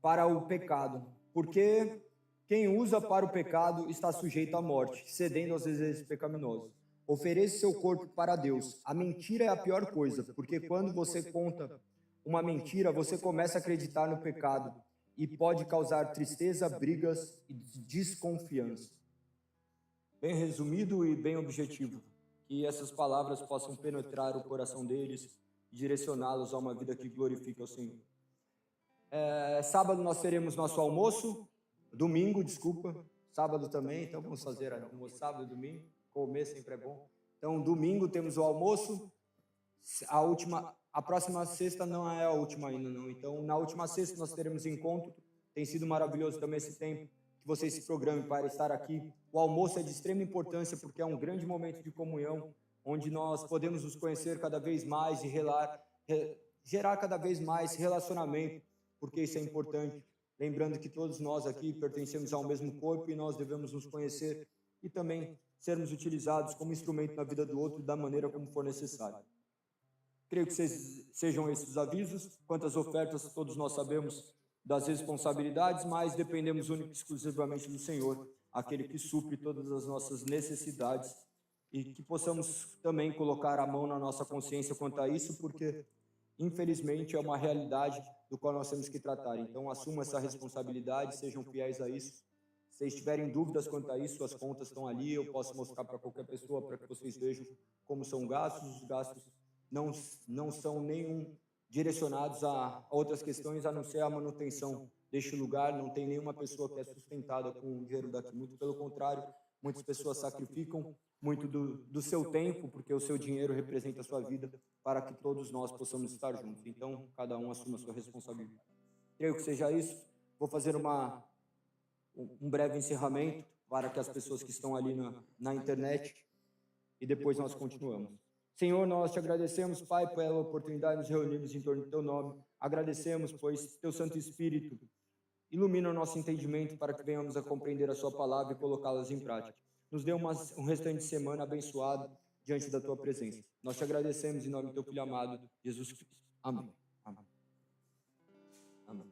Speaker 2: para o pecado, porque quem usa para o pecado está sujeito à morte, cedendo aos desejos pecaminosos. Ofereça seu corpo para Deus. A mentira é a pior coisa, porque quando você conta uma mentira, você começa a acreditar no pecado e pode causar tristeza, brigas e desconfiança. Bem resumido e bem objetivo. Que essas palavras possam penetrar o coração deles e direcioná-los a uma vida que glorifique ao Senhor. Sábado nós teremos nosso almoço, domingo, sábado também, então vamos fazer almoço sábado e domingo, comer sempre é bom. Então domingo temos o almoço, a próxima sexta não é a última ainda não, então na última sexta nós teremos encontro, tem sido maravilhoso também esse tempo, que vocês se programem para estar aqui. O almoço é de extrema importância porque é um grande momento de comunhão, onde nós podemos nos conhecer cada vez mais e gerar cada vez mais relacionamento, porque isso é importante. Lembrando que todos nós aqui pertencemos ao mesmo corpo e nós devemos nos conhecer e também sermos utilizados como instrumento na vida do outro da maneira como for necessário. Creio que sejam esses os avisos. Quanto às ofertas, todos nós sabemos das responsabilidades, mas dependemos única e exclusivamente do Senhor, aquele que supre todas as nossas necessidades, e que possamos também colocar a mão na nossa consciência quanto a isso, porque infelizmente é uma realidade do qual nós temos que tratar. Então assumam essa responsabilidade, sejam fiéis a isso. Se vocês tiverem dúvidas quanto a isso, as contas estão ali, eu posso mostrar para qualquer pessoa para que vocês vejam como são gastos. Os gastos não são nenhum direcionados a outras questões, a não ser a manutenção deste lugar. Não tem nenhuma pessoa que é sustentada com o dinheiro daqui, muito pelo contrário, muitas pessoas sacrificam muito do seu tempo, porque o seu dinheiro representa a sua vida, para que todos nós possamos estar juntos. Então, cada um assuma a sua responsabilidade. Creio que seja isso. Vou fazer um breve encerramento para que as pessoas que estão ali na internet, e depois nós continuamos. Senhor, nós te agradecemos, Pai, pela oportunidade de nos reunirmos em torno do Teu nome. Agradecemos, pois Teu Santo Espírito ilumina o nosso entendimento para que venhamos a compreender a Sua palavra e colocá-las em prática. Nos dê um restante de semana abençoado diante da Tua presença. Nós te agradecemos em nome do Teu Filho amado, Jesus Cristo. Amém. Amém. Amém.